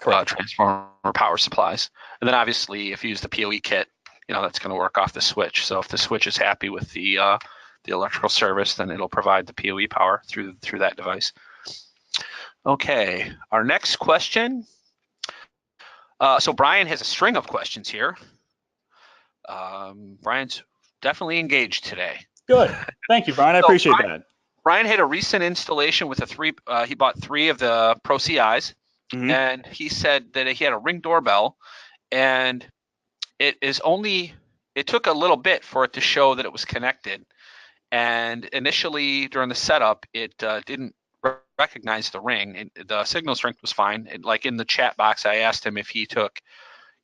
transformer power supplies. And then obviously, if you use the PoE kit, that's going to work off the switch. So if the switch is happy with the electrical service, then it'll provide the PoE power through that device. Okay, our next question. So Brian has a string of questions here. Brian's definitely engaged today. Good. Thank you, Brian. I appreciate that. Brian had a recent installation with he bought 3 of the Pro CIs, and he said that he had a Ring doorbell, and it took a little bit for it to show that it was connected. And initially during the setup, it didn't recognize the Ring. The signal strength was fine. Like in the chat box, I asked him if he took,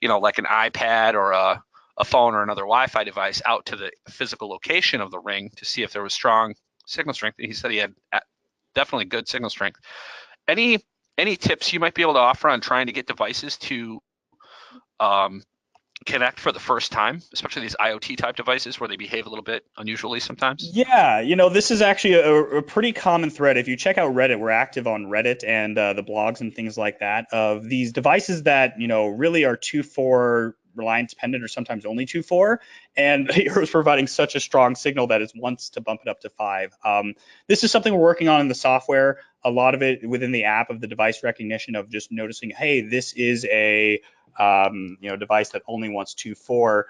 like an iPad or a phone or another Wi-Fi device out to the physical location of the Ring to see if there was strong signal strength. And he said he had definitely good signal strength. Any tips you might be able to offer on trying to get devices to connect for the first time, especially these IoT type devices where they behave a little bit unusually sometimes? Yeah, this is actually a pretty common thread. If you check out Reddit, we're active on Reddit and the blogs and things like that of these devices that, really are 2.4 reliant dependent or sometimes only 2.4. And Eero is providing such a strong signal that it wants to bump it up to 5. This is something we're working on in the software. A lot of it within the app of the device recognition of just noticing, hey, this is a device that only wants 2.4.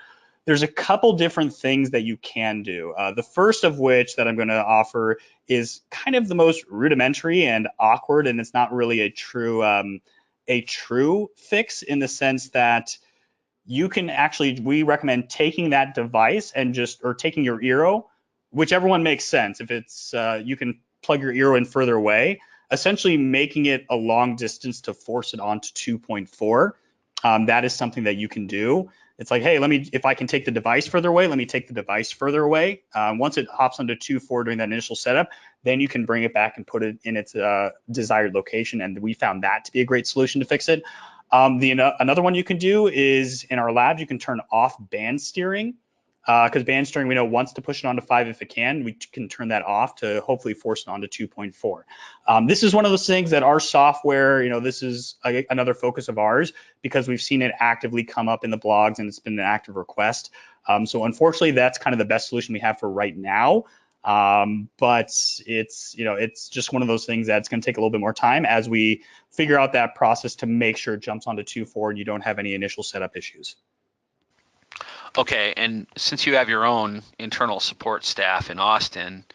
There's a couple different things that you can do. The first of which that I'm going to offer is kind of the most rudimentary and awkward, and it's not really a true fix in the sense that you can we recommend taking that device and or taking your Eero, whichever one makes sense. If it's you can plug your Eero in further away, essentially making it a long distance to force it onto 2.4. That is something that you can do. It's like, hey, if I can take the device further away, let me take the device further away. Once it hops onto 2.4 during that initial setup, then you can bring it back and put it in its desired location. And we found that to be a great solution to fix it. Another one you can do is in our labs, you can turn off band steering. Because band steering, we know wants to push it onto 5 if it can. We can turn that off to hopefully force it onto 2.4. This is one of those things that our software, this is another focus of ours because we've seen it actively come up in the blogs and it's been an active request. So unfortunately, that's kind of the best solution we have for right now. But it's just one of those things that's going to take a little bit more time as we figure out that process to make sure it jumps onto 2.4 and you don't have any initial setup issues. Okay, and since you have your own internal support staff in Austin,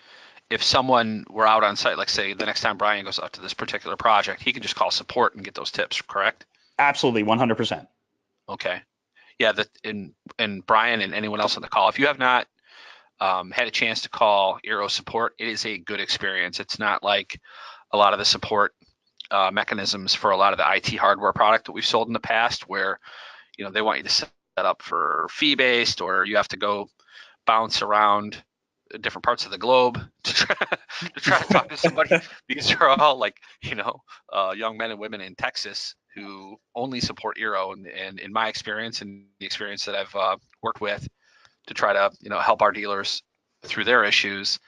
if someone were out on site, like say the next time Brian goes out to this particular project, he can just call support and get those tips, correct? Absolutely, 100%. Okay. Yeah, and Brian and anyone else on the call, if you have not had a chance to call Eero support, it is a good experience. It's not like a lot of the support mechanisms for a lot of the IT hardware product that we've sold in the past where, they want you to set up for fee-based or you have to go bounce around different parts of the globe to try to talk to somebody. These are all like, young men and women in Texas who only support Eero, and in my experience and the experience that I've worked with to try to help our dealers through their issues,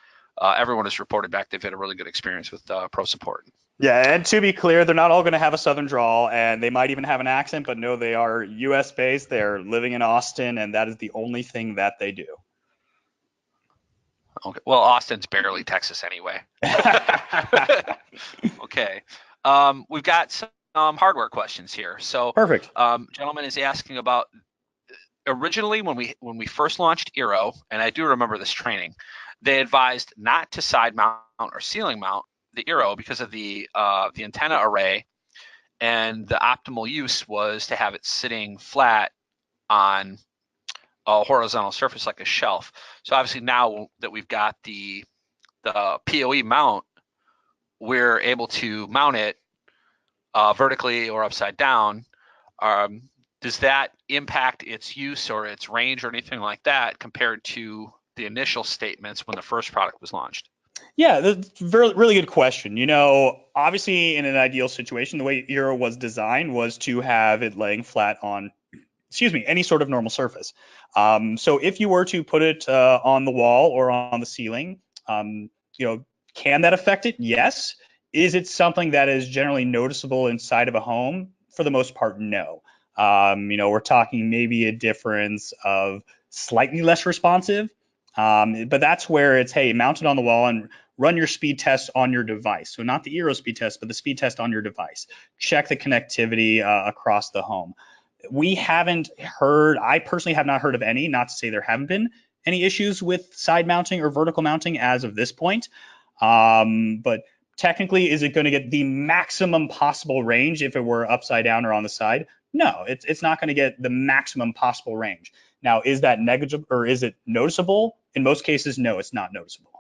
everyone has reported back they've had a really good experience with pro support. Yeah, and to be clear, they're not all going to have a southern drawl, and they might even have an accent, but no, they are U.S. based. They're living in Austin, and that is the only thing that they do. Okay. Well, Austin's barely Texas anyway. Okay. We've got some hardware questions here. So, Perfect. Gentleman is asking about originally when we first launched Eero, and I do remember this training, they advised not to side mount or ceiling mount the Eero because of the antenna array, and the optimal use was to have it sitting flat on a horizontal surface like a shelf. So obviously now that we've got the PoE mount, we're able to mount it vertically or upside down. Does that impact its use or its range or anything like that compared to the initial statements when the first product was launched? Yeah, that's a really good question. Obviously in an ideal situation, the way Eero was designed was to have it laying flat on, any sort of normal surface. So if you were to put it on the wall or on the ceiling, can that affect it? Yes. Is it something that is generally noticeable inside of a home? For the most part, no. We're talking maybe a difference of slightly less responsive, but that's where it's, hey, mount it on the wall and run your speed test on your device. So not the Eero speed test, but the speed test on your device. Check the connectivity across the home. We haven't heard, I personally have not heard of any, not to say there haven't been any issues with side mounting or vertical mounting as of this point. But technically, is it going to get the maximum possible range if it were upside down or on the side? No, it's not going to get the maximum possible range. Now, is that negligible or is it noticeable? In most cases, no, it's not noticeable.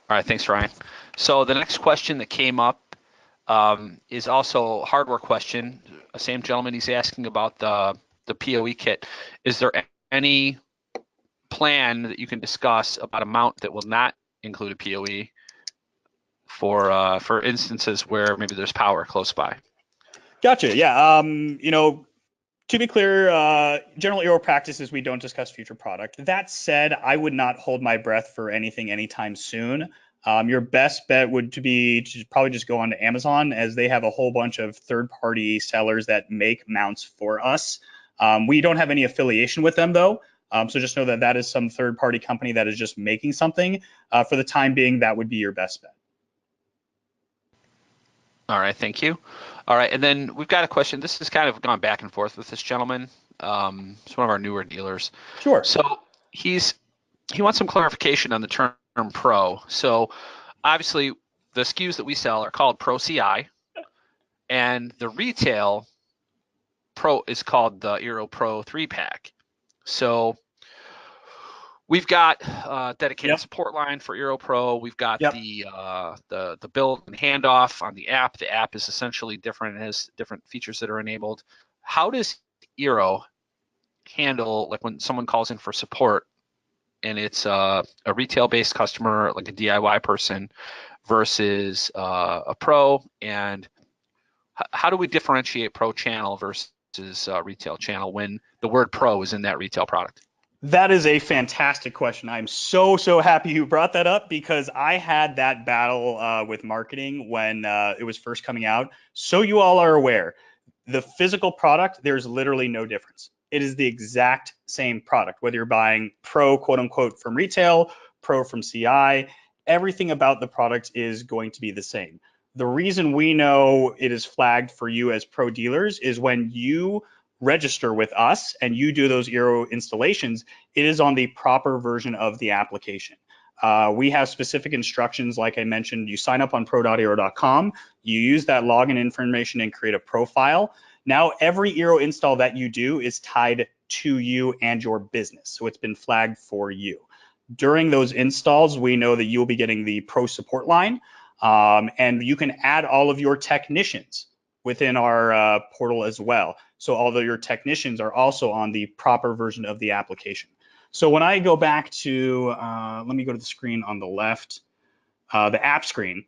All right, thanks, Ryan. So the next question that came up is also a hardware question. The same gentleman, he's asking about the PoE kit. Is there any plan that you can discuss about a mount that will not include a PoE for instances where maybe there's power close by? Gotcha. Yeah. To be clear, general Eero practice is we don't discuss future product. That said, I would not hold my breath for anything anytime soon. Your best bet would be to probably just go on to Amazon, as they have a whole bunch of third-party sellers that make mounts for us. We don't have any affiliation with them, though. So just know that that is some third-party company that is just making something. For the time being, that would be your best bet. All right, thank you. All right, and then we've got a question. This has kind of gone back and forth with this gentleman. It's one of our newer dealers. Sure. So he wants some clarification on the term pro. So obviously the SKUs that we sell are called Pro CI, and the retail pro is called the Eero Pro 3-pack. So we've got dedicated support line for Eero Pro. We've got the build and handoff on the app. The app is essentially different. It has different features that are enabled. How does Eero handle, like, when someone calls in for support and it's a retail-based customer, like a DIY person, versus a pro? And how do we differentiate pro channel versus retail channel when the word pro is in that retail product? That is a fantastic question. I'm so happy you brought that up, because I had that battle with marketing when it was first coming out. So you all are aware, the physical product, there's literally no difference. It is the exact same product, whether you're buying pro, quote unquote, from retail, pro from CI, everything about the product is going to be the same. The reason we know it is flagged for you as pro dealers is when you register with us and you do those Eero installations, it is on the proper version of the application. We have specific instructions. Like I mentioned, you sign up on pro.eero.com, you use that login information and create a profile. Now every Eero install that you do is tied to you and your business, so it's been flagged for you. During those installs, we know that you'll be getting the pro support line, and you can add all of your technicians within our portal as well. So although your technicians are also on the proper version of the application. So when I go back to, let me go to the screen on the left, the app screen.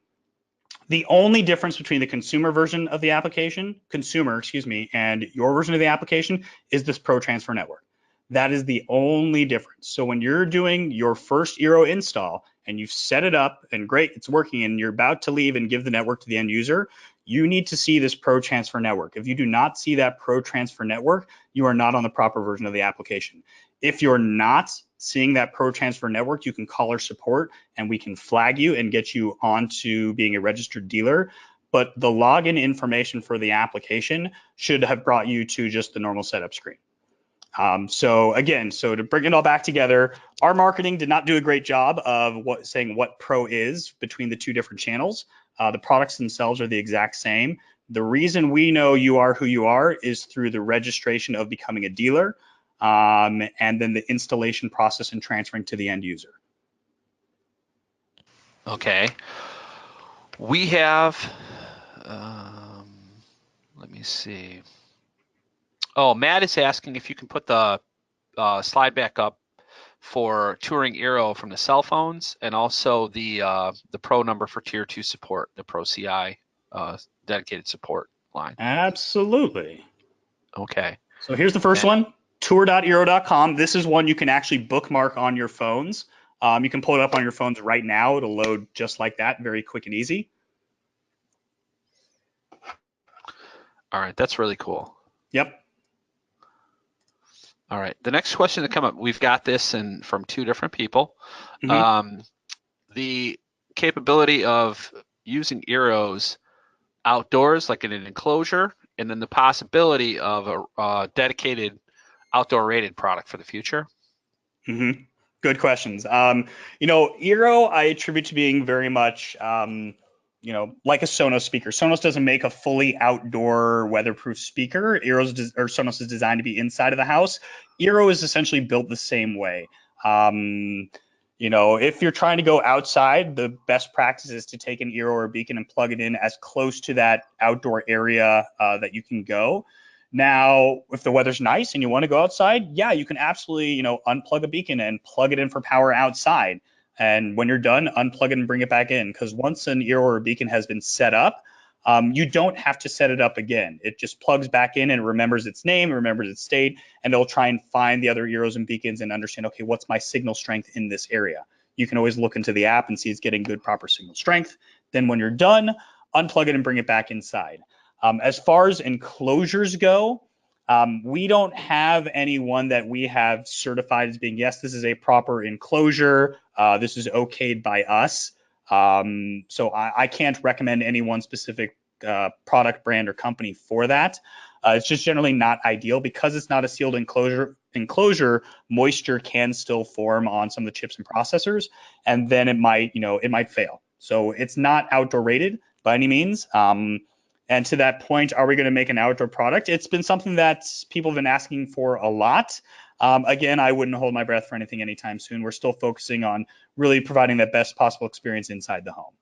The only difference between the consumer version of the application, and your version of the application is this Pro Transfer Network. That is the only difference. So when you're doing your first Eero install and you've set it up and great, it's working, and you're about to leave and give the network to the end user, you need to see this Pro Transfer Network. If you do not see that Pro Transfer Network, you are not on the proper version of the application. If you're not seeing that Pro Transfer Network, you can call our support and we can flag you and get you onto being a registered dealer. But the login information for the application should have brought you to just the normal setup screen. So to bring it all back together, our marketing did not do a great job of saying what Pro is between the two different channels. The products themselves are the exact same. The reason we know you are who you are is through the registration of becoming a dealer, and then the installation process and transferring to the end user. Okay. We have, let me see. Oh, Matt is asking if you can put the slide back up for touring Eero from the cell phones, and also the Pro number for Tier 2 support, the Pro CI dedicated support line. Absolutely. Okay. So here's the first one, tour.eero.com. This is one you can actually bookmark on your phones. You can pull it up on your phones right now. It'll load just like that, very quick and easy. All right, that's really cool. Yep. All right, the next question to come up, we've got this from two different people. Mm-hmm. The capability of using Eeros outdoors, like in an enclosure, and then the possibility of a dedicated outdoor rated product for the future. Mm-hmm. Good questions. Eero, I attribute to being very much, like a Sonos speaker. Sonos doesn't make a fully outdoor weatherproof speaker. Sonos is designed to be inside of the house. Eero is essentially built the same way. If you're trying to go outside, the best practice is to take an Eero or a Beacon and plug it in as close to that outdoor area that you can go. Now, if the weather's nice and you want to go outside, yeah, you can absolutely, unplug a Beacon and plug it in for power outside. And when you're done, unplug it and bring it back in. Because once an Eero or a Beacon has been set up, you don't have to set it up again. It just plugs back in and remembers its name, remembers its state, and it'll try and find the other Eeros and Beacons and understand, okay, what's my signal strength in this area? You can always look into the app and see it's getting good, proper signal strength. Then when you're done, unplug it and bring it back inside. As far as enclosures go, we don't have anyone that we have certified as being, yes, this is a proper enclosure. This is okayed by us. So I can't recommend any one specific product, brand, or company for that. It's just generally not ideal because it's not a sealed enclosure. Moisture can still form on some of the chips and processors, and then it might fail. So it's not outdoor rated by any means. And to that point, are we going to make an outdoor product? It's been something that people have been asking for a lot. Again, I wouldn't hold my breath for anything anytime soon. We're still focusing on really providing the best possible experience inside the home.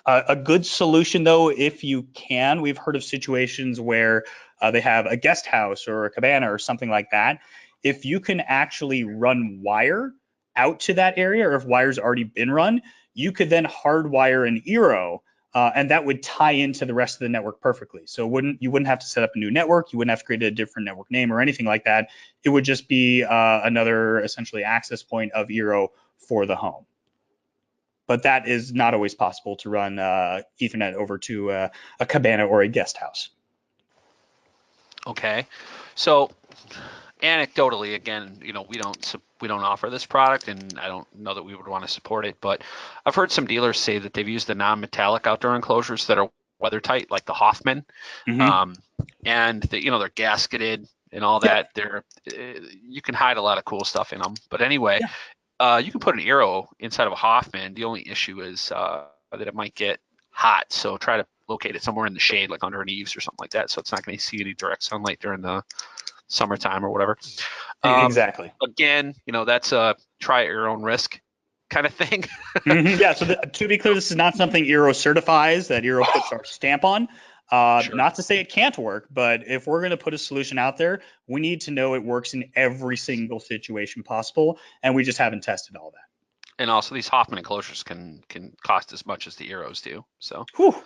A good solution, though, if you can, we've heard of situations where they have a guest house or a cabana or something like that. If you can actually run wire out to that area, or if wire's already been run, you could then hardwire an Eero, and that would tie into the rest of the network perfectly. So you wouldn't have to set up a new network. You wouldn't have to create a different network name or anything like that. It would just be another essentially access point of Eero for the home. But that is not always possible to run Ethernet over to a cabana or a guest house. Okay, so anecdotally, again, we don't offer this product, and I don't know that we would want to support it. But I've heard some dealers say that they've used the non-metallic outdoor enclosures that are weather tight, like the Hoffman, Mm-hmm. and they're gasketed and all that. You can hide a lot of cool stuff in them. But anyway. Yeah. You can put an Eero inside of a Hoffman. The only issue is that it might get hot. So try to locate it somewhere in the shade, like under an eaves or something like that. So it's not going to see any direct sunlight during the summertime or whatever. Exactly. Again, that's a try at your own risk kind of thing. Mm-hmm. Yeah. So to be clear, this is not something Eero certifies, that Eero puts our stamp on. Sure. Not to say it can't work, but if we're going to put a solution out there, we need to know it works in every single situation possible, and we just haven't tested all that. And also these Hoffman enclosures can cost as much as the Eeros do. So Whew,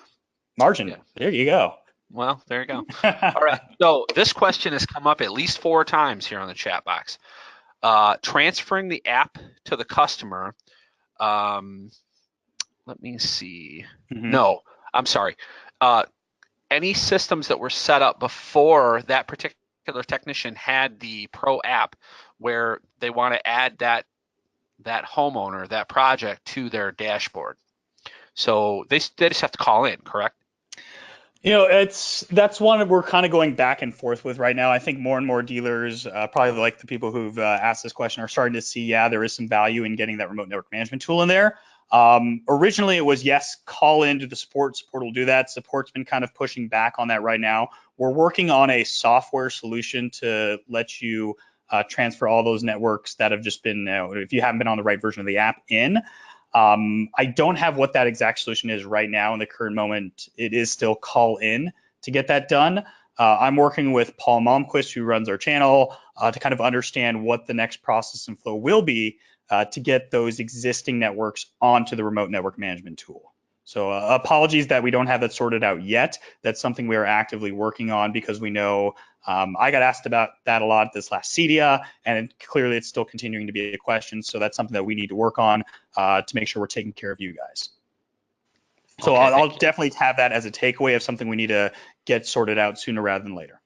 margin. yeah. There you go. Well, there you go. All right. So this question has come up at least 4 times here on the chat box. Transferring the app to the customer. Let me see. No, I'm sorry. Any systems that were set up before that particular technician had the Pro app, where they want to add that homeowner, that project, to their dashboard. So they just have to call in, correct? That's one we're kind of going back and forth with right now. I think more and more dealers, probably like the people who've asked this question, are starting to see, yeah, there is some value in getting that remote network management tool in there. Originally, it was, yes, call into the support. Support will do that. Support's been kind of pushing back on that right now. We're working on a software solution to let you transfer all those networks that have just been, if you haven't been on the right version of the app, in. I don't have what that exact solution is right now. In the current moment, it is still call in to get that done. I'm working with Paul Malmquist, who runs our channel, to kind of understand what the next process and flow will be to get those existing networks onto the remote network management tool. So apologies that we don't have that sorted out yet. That's something we are actively working on, because we know I got asked about that a lot this last CEDIA, and clearly it's still continuing to be a question. So that's something that we need to work on to make sure we're taking care of you guys. So Okay, I'll definitely have that as a takeaway of something we need to get sorted out sooner rather than later.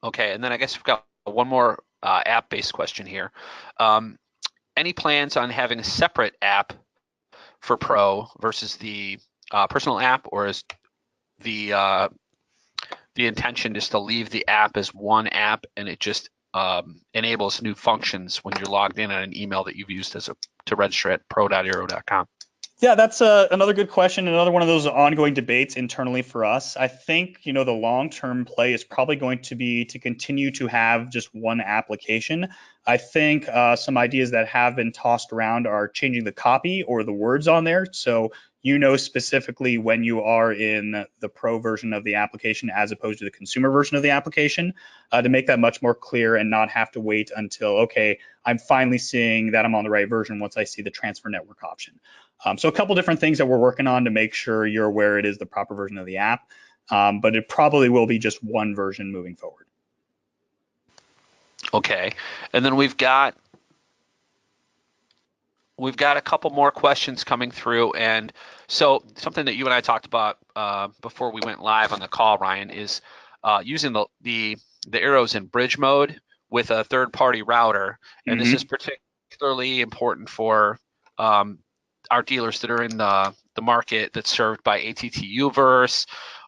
Okay, and then I guess we've got one more app-based question here. Any plans on having a separate app for Pro versus the personal app, or is the intention just to leave the app as one app and it just enables new functions when you're logged in on an email that you've used to register at pro.eero.com? Yeah, that's another good question. Another one of those ongoing debates internally for us. I think, the long-term play is probably going to be to continue to have just one application. I think some ideas that have been tossed around are changing the copy or the words on there. So specifically when you are in the Pro version of the application as opposed to the consumer version of the application, to make that much more clear and not have to wait until, okay, I'm finally seeing that I'm on the right version once I see the transfer network option. So a couple different things that we're working on to make sure you're aware it is the proper version of the app, but it probably will be just one version moving forward. Okay, and then we've got a couple more questions coming through, and so something that you and I talked about before we went live on the call, Ryan, is using the Eeros in bridge mode with a third-party router, and this is particularly important for our dealers that are in the market that's served by ATT Uverse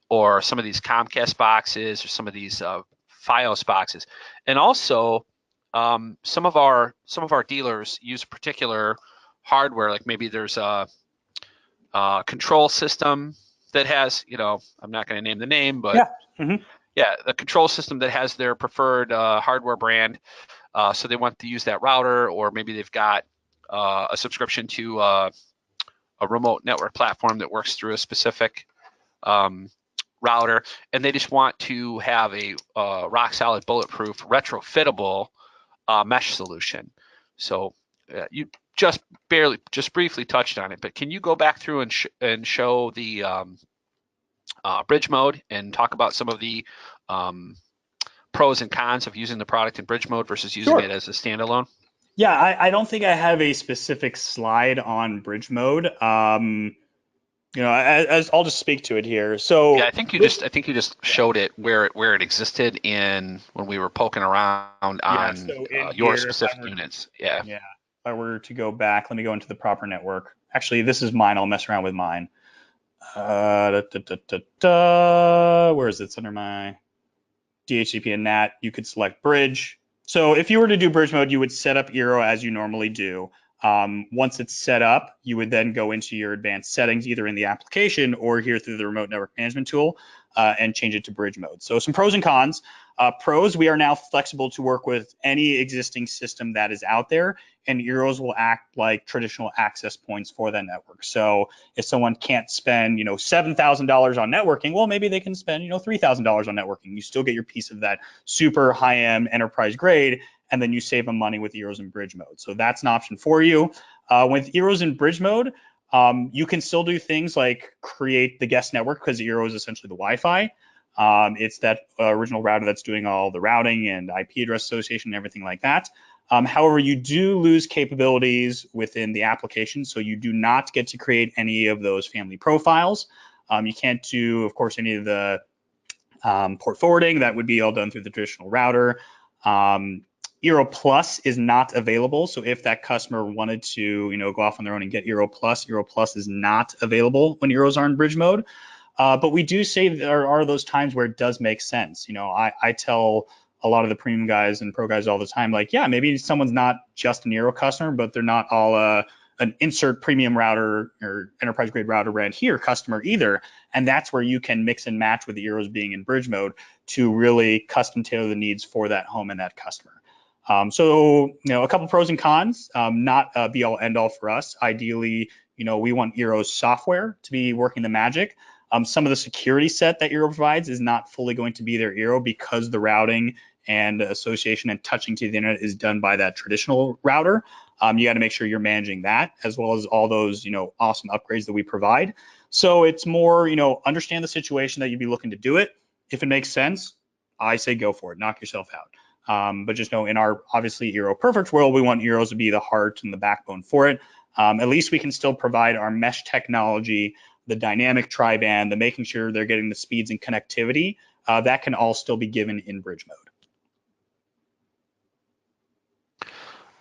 or some of these Comcast boxes or some of these Fios boxes, and also some of our dealers use particular hardware, like maybe there's a control system that has, I'm not going to name the name, but yeah, the control system that has their preferred hardware brand. So they want to use that router, or maybe they've got a subscription to a remote network platform that works through a specific router, and they just want to have a rock solid, bulletproof, retrofittable mesh solution. So you just briefly touched on it, but can you go back through and show the bridge mode and talk about some of the pros and cons of using the product in bridge mode versus using it as a standalone? Yeah, I don't think I have a specific slide on bridge mode. As I'll just speak to it here. So yeah, I think you just showed it where it existed in when we were poking around on your specific units. Yeah. Yeah. If I were to go back, let me go into the proper network. Actually, this is mine. I'll mess around with mine. Where is it? It's under my DHCP and NAT. You could select bridge. So if you were to do bridge mode, you would set up Eero as you normally do. Once it's set up, you would then go into your advanced settings, either in the application or here through the remote network management tool. and change it to bridge mode. So some pros and cons. Pros, we are now flexible to work with any existing system that is out there, and Eeros will act like traditional access points for that network. So if someone can't spend, $7,000 on networking, well, maybe they can spend, $3,000 on networking. You still get your piece of that super high-end enterprise grade, and then you save them money with Eeros in bridge mode. So that's an option for you. With Eeros in bridge mode, you can still do things like create the guest network, because Eero is essentially the Wi-Fi. It's that original router that's doing all the routing and IP address association and everything like that. However, you do lose capabilities within the application, so you do not get to create any of those family profiles. You can't do, of course, any of the port forwarding. That would be all done through the traditional router. Eero Plus is not available, so if that customer wanted to, go off on their own and get Eero Plus is not available when Eeros are in bridge mode. But we do say there are those times where it does make sense. I tell a lot of the premium guys and pro guys all the time, like, yeah, maybe someone's not just an Eero customer, but they're not all an insert premium router or enterprise grade router brand here customer either. And that's where you can mix and match with the Eeros being in bridge mode to really custom tailor the needs for that home and that customer. So, a couple pros and cons, not a be all end all for us. Ideally, we want Eero's software to be working the magic. Some of the security set that Eero provides is not fully going to be their Eero, because the routing and association and touching to the internet is done by that traditional router. You got to make sure you're managing that, as well as all those, awesome upgrades that we provide. So it's more, understand the situation that you'd be looking to do it. If it makes sense, I say go for it, knock yourself out. But just know, in our obviously Eero perfect world, we want Eeros to be the heart and the backbone for it. At least we can still provide our mesh technology, the dynamic tri-band, the making sure they're getting the speeds and connectivity. That can all still be given in bridge mode.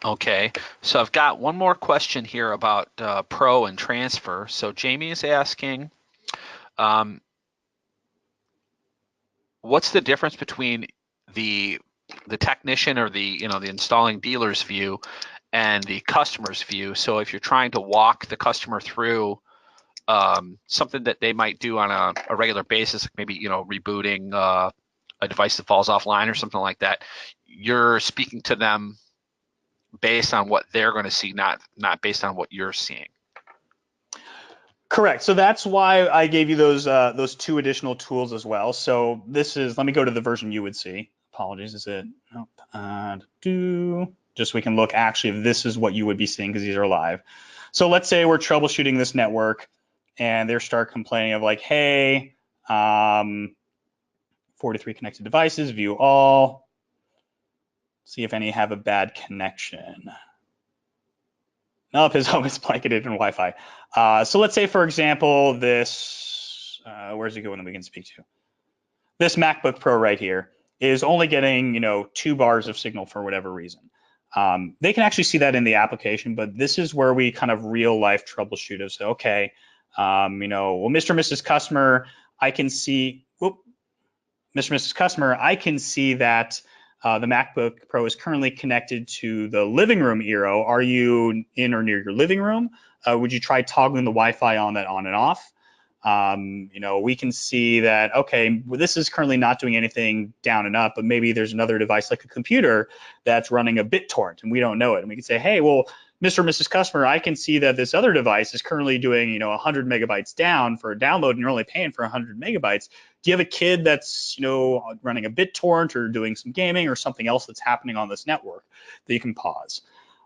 Okay, so I've got one more question here about Pro and transfer. So Jamie is asking, what's the difference between the technician or the installing dealer's view and the customer's view? So if you're trying to walk the customer through something that they might do on a regular basis, like maybe rebooting a device that falls offline or something like that, you're speaking to them based on what they're going to see, not based on what you're seeing. Correct. So that's why I gave you those two additional tools as well. So this is, let me go to the version you would see. Apologies, is it? Nope. Just so we can look actually if this is what you would be seeing, because these are live. So let's say we're troubleshooting this network and they start complaining of like, hey, 43 connected devices, view all. See if any have a bad connection. Nope, his home is blanketed in Wi-Fi. So let's say, for example, this, where's it going that we can speak to? This MacBook Pro right here is only getting, 2 bars of signal for whatever reason. They can actually see that in the application, but this is where we kind of real life troubleshoot of say, okay, well, Mr. and Mrs. Customer, I can see, Mr. and Mrs. Customer, I can see that the MacBook Pro is currently connected to the living room Eero. Are you in or near your living room? Would you try toggling the Wi-Fi on that on and off? We can see that, okay, well, this is currently not doing anything down and up, but maybe there's another device like a computer that's running a BitTorrent and we don't know it. And we can say, hey, well, Mr. and Mrs. Customer, I can see that this other device is currently doing, 100 megabytes down for a download and you're only paying for 100 megabytes. Do you have a kid that's, running a BitTorrent or doing some gaming or something else that's happening on this network that you can pause?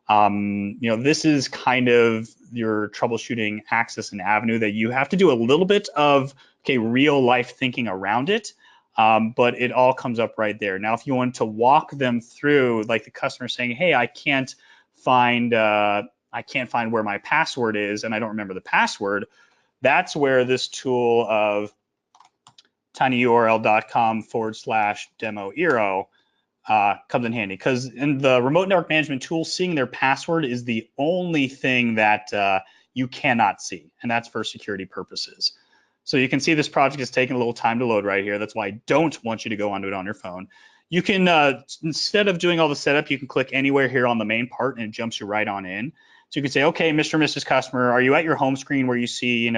This is kind of your troubleshooting axis and avenue that you have to do a little bit of, real life thinking around it. But it all comes up right there. Now, if you want to walk them through, like the customer saying, hey, I can't find where my password is and I don't remember the password, that's where this tool of tinyurl.com/demo Eero comes in handy, because in the remote network management tool, seeing their password is the only thing that you cannot see, and that's for security purposes. So you can see this project is taking a little time to load right here. That's why I don't want you to go onto it on your phone. You can, instead of doing all the setup, you can click anywhere here on the main part and it jumps you right on in. So you can say, okay, Mr. and Mrs. Customer, are you at your home screen where you see,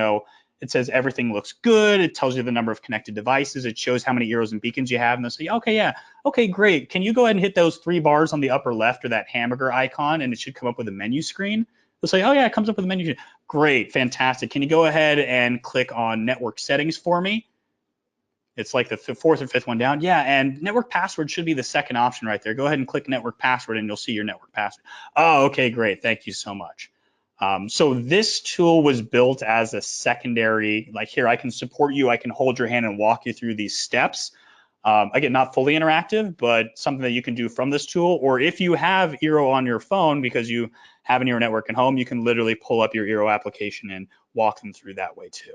It says everything looks good. It tells you the number of connected devices. It shows how many Eeros and Beacons you have. And they'll say, okay, yeah, okay, great. Can you go ahead and hit those 3 bars on the upper left or that hamburger icon, and it should come up with a menu screen. They'll say, oh yeah, it comes up with a menu screen. Great, fantastic. Can you go ahead and click on network settings for me? It's like the 4th or 5th one down. Yeah, and network password should be the second option right there. Go ahead and click network password and you'll see your network password. Oh, okay, great. Thank you so much. So this tool was built as a secondary, like here, I can support you, I can hold your hand and walk you through these steps. Again, not fully interactive, but something that you can do from this tool. Or if you have Eero on your phone because you have an Eero network at home, you can literally pull up your Eero application and walk them through that way too.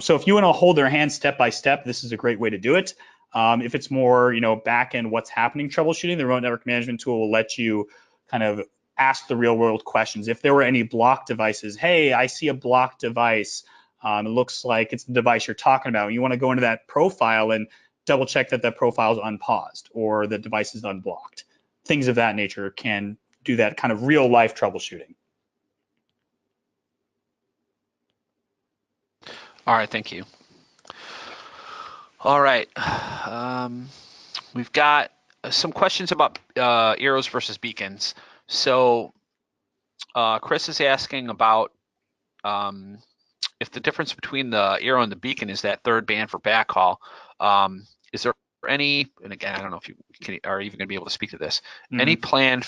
So if you want to hold their hand step by step, this is a great way to do it. If it's more, back end what's happening troubleshooting, the remote network management tool will let you kind of ask the real world questions. If there were any blocked devices, hey, I see a blocked device. It looks like it's the device you're talking about. You want to go into that profile and double check that that profile is unpaused or the device is unblocked. Things of that nature can do that kind of real life troubleshooting. All right, thank you. All right, we've got some questions about Eeros versus Beacons. So Chris is asking about if the difference between the Eero and the Beacon is that third band for backhaul. Is there any, and again, I don't know if you are even going to be able to speak to this, any plan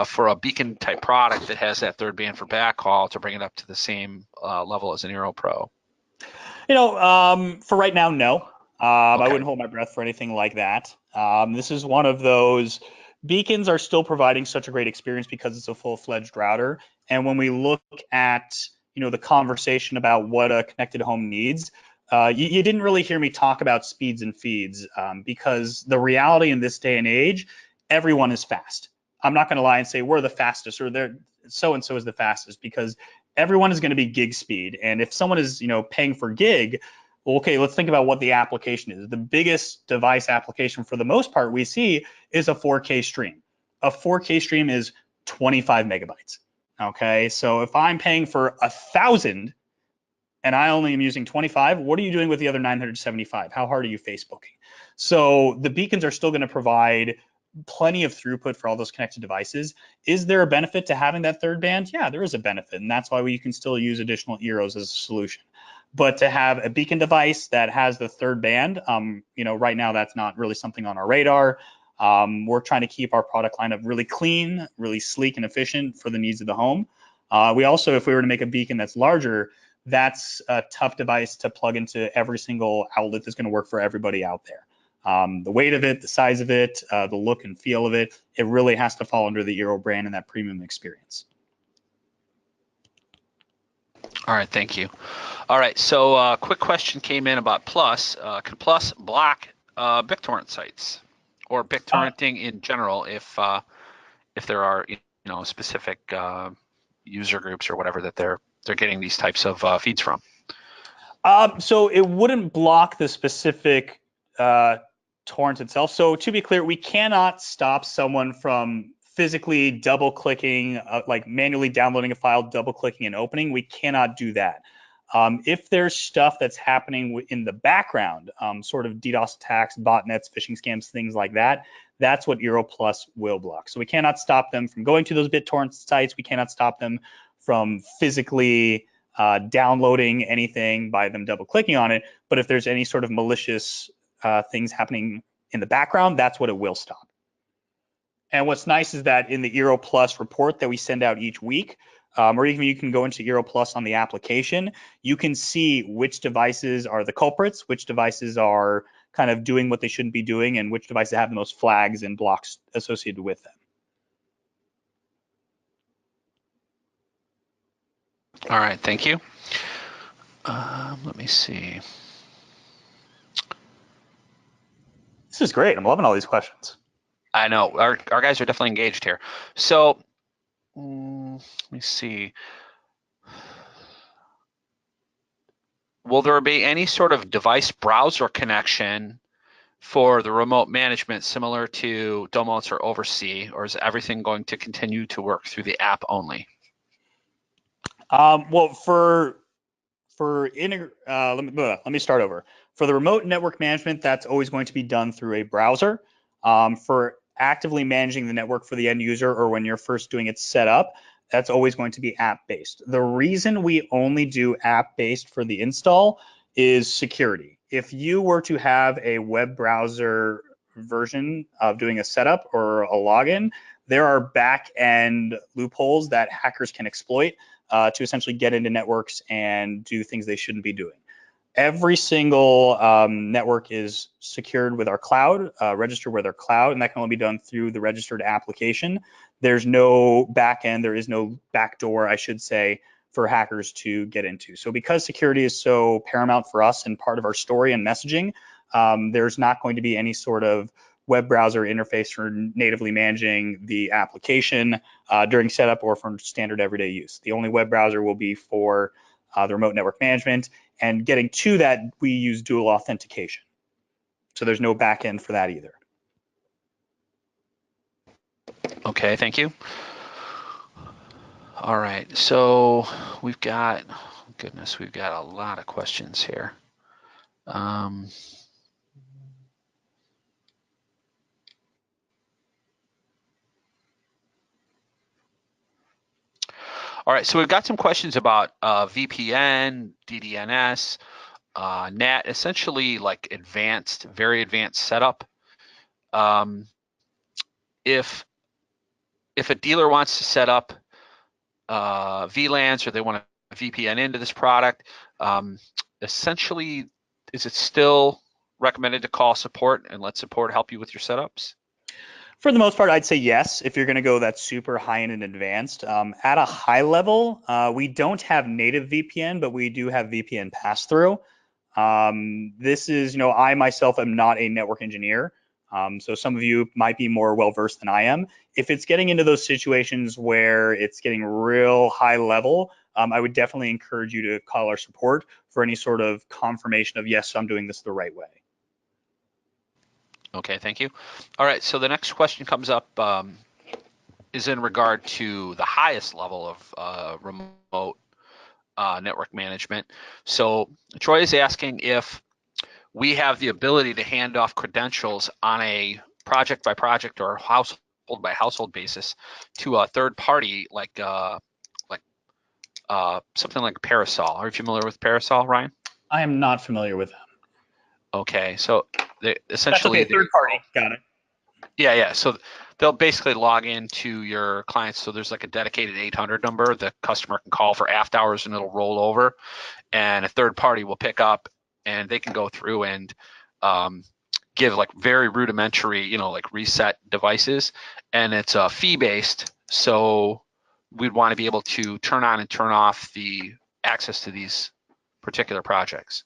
for a Beacon type product that has that third band for backhaul to bring it up to the same level as an Eero Pro? For right now, no. Okay. I wouldn't hold my breath for anything like that. This is one of those beacons are still providing such a great experience because it's a full-fledged router. And when we look at the conversation about what a connected home needs, you didn't really hear me talk about speeds and feeds because the reality in this day and age, everyone is fast. I'm not going to lie and say we're the fastest or they're so and so is the fastest because everyone is going to be gig speed. And if someone is paying for gig, well, okay, let's think about what the application is. The biggest device application for the most part we see is a 4K stream. A 4K stream is 25 megabytes. Okay, so if I'm paying for 1,000 and I only am using 25, what are you doing with the other 975? How hard are you Facebooking? So the beacons are still going to provide plenty of throughput for all those connected devices. Is there a benefit to having that third band? Yeah, there is a benefit, and that's why you can still use additional Eeros as a solution. But to have a beacon device that has the third band, right now that's not really something on our radar. We're trying to keep our product lineup really clean, really sleek and efficient for the needs of the home. We also, if we were to make a beacon that's larger, that's a tough device to plug into every single outlet that's going to work for everybody out there. The weight of it, the size of it, the look and feel of it, it really has to fall under the Eero brand and that premium experience. All right, thank you. All right, so quick question came in about Plus. Can Plus block BitTorrent sites or BitTorrenting in general if there are specific user groups or whatever that they're getting these types of feeds from? So it wouldn't block the specific torrent itself. So to be clear, we cannot stop someone from physically double clicking, like manually downloading a file, double clicking and opening. We cannot do that. If there's stuff that's happening in the background, sort of DDoS attacks, botnets, phishing scams, things like that, that's what Eero Plus will block. So we cannot stop them from going to those BitTorrent sites. We cannot stop them from physically downloading anything by them double clicking on it. But if there's any sort of malicious things happening in the background, that's what it will stop. And what's nice is that in the Eero Plus report that we send out each week, or even you can go into Eero Plus on the application, you can see which devices are the culprits, which devices are kind of doing what they shouldn't be doing, and which devices have the most flags and blocks associated with them. All right, thank you. Let me see. This is great. I'm loving all these questions. I know our guys are definitely engaged here. So let me see. Will there be any sort of device browser connection for the remote management similar to Domotz or Oversee, or is everything going to continue to work through the app only? Well, for let me start over. For the remote network management, that's always going to be done through a browser. For actively managing the network for the end user or when you're first doing its setup, that's always going to be app-based. The reason we only do app-based for the install is security. If you were to have a web browser version of doing a setup or a login, there are back-end loopholes that hackers can exploit to essentially get into networks and do things they shouldn't be doing. Every single network is secured with our cloud, registered with our cloud, and that can only be done through the registered application. There's no backend, there is no backdoor, I should say, for hackers to get into. So because security is so paramount for us and part of our story and messaging, there's not going to be any sort of web browser interface for natively managing the application during setup or for standard everyday use. The only web browser will be for the remote network management, and getting to that, we use dual authentication. So there's no backend for that either. Okay, thank you. All right, so we've got, goodness, we've got a lot of questions here. All right, so we've got some questions about VPN, DDNS, NAT, essentially like advanced, very advanced setup. If a dealer wants to set up VLANs or they want a VPN into this product, essentially, is it still recommended to call support and let support help you with your setups? For the most part, I'd say yes, if you're going to go that super high-end and advanced. At a high level, we don't have native VPN, but we do have VPN pass-through. This is, I myself am not a network engineer, so some of you might be more well-versed than I am. If it's getting into those situations where it's getting real high level, I would definitely encourage you to call our support for any sort of confirmation of, yes, I'm doing this the right way. Okay, thank you. All right, so the next question comes up is in regard to the highest level of remote network management. So Troy is asking if we have the ability to hand off credentials on a project by project or household by household basis to a third party, like something like Parasol. Are you familiar with Parasol, Ryan? I am not familiar with them. Okay, so That's essentially, okay, third party. Got it. yeah. So they'll basically log into your clients. So there's like a dedicated 800 number the customer can call for aft hours and it'll roll over, and a third party will pick up and they can go through and give like very rudimentary, like reset devices, and it's fee based. So we'd want to be able to turn on and turn off the access to these particular projects.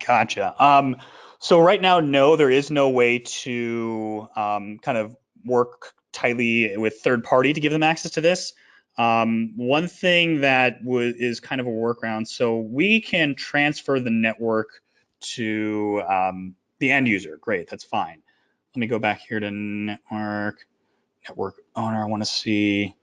Gotcha. So right now, no, there is no way to kind of work tightly with third party to give them access to this. One thing that is kind of a workaround, so we can transfer the network to the end user. Great, that's fine. Let me go back here to network owner. I want to see.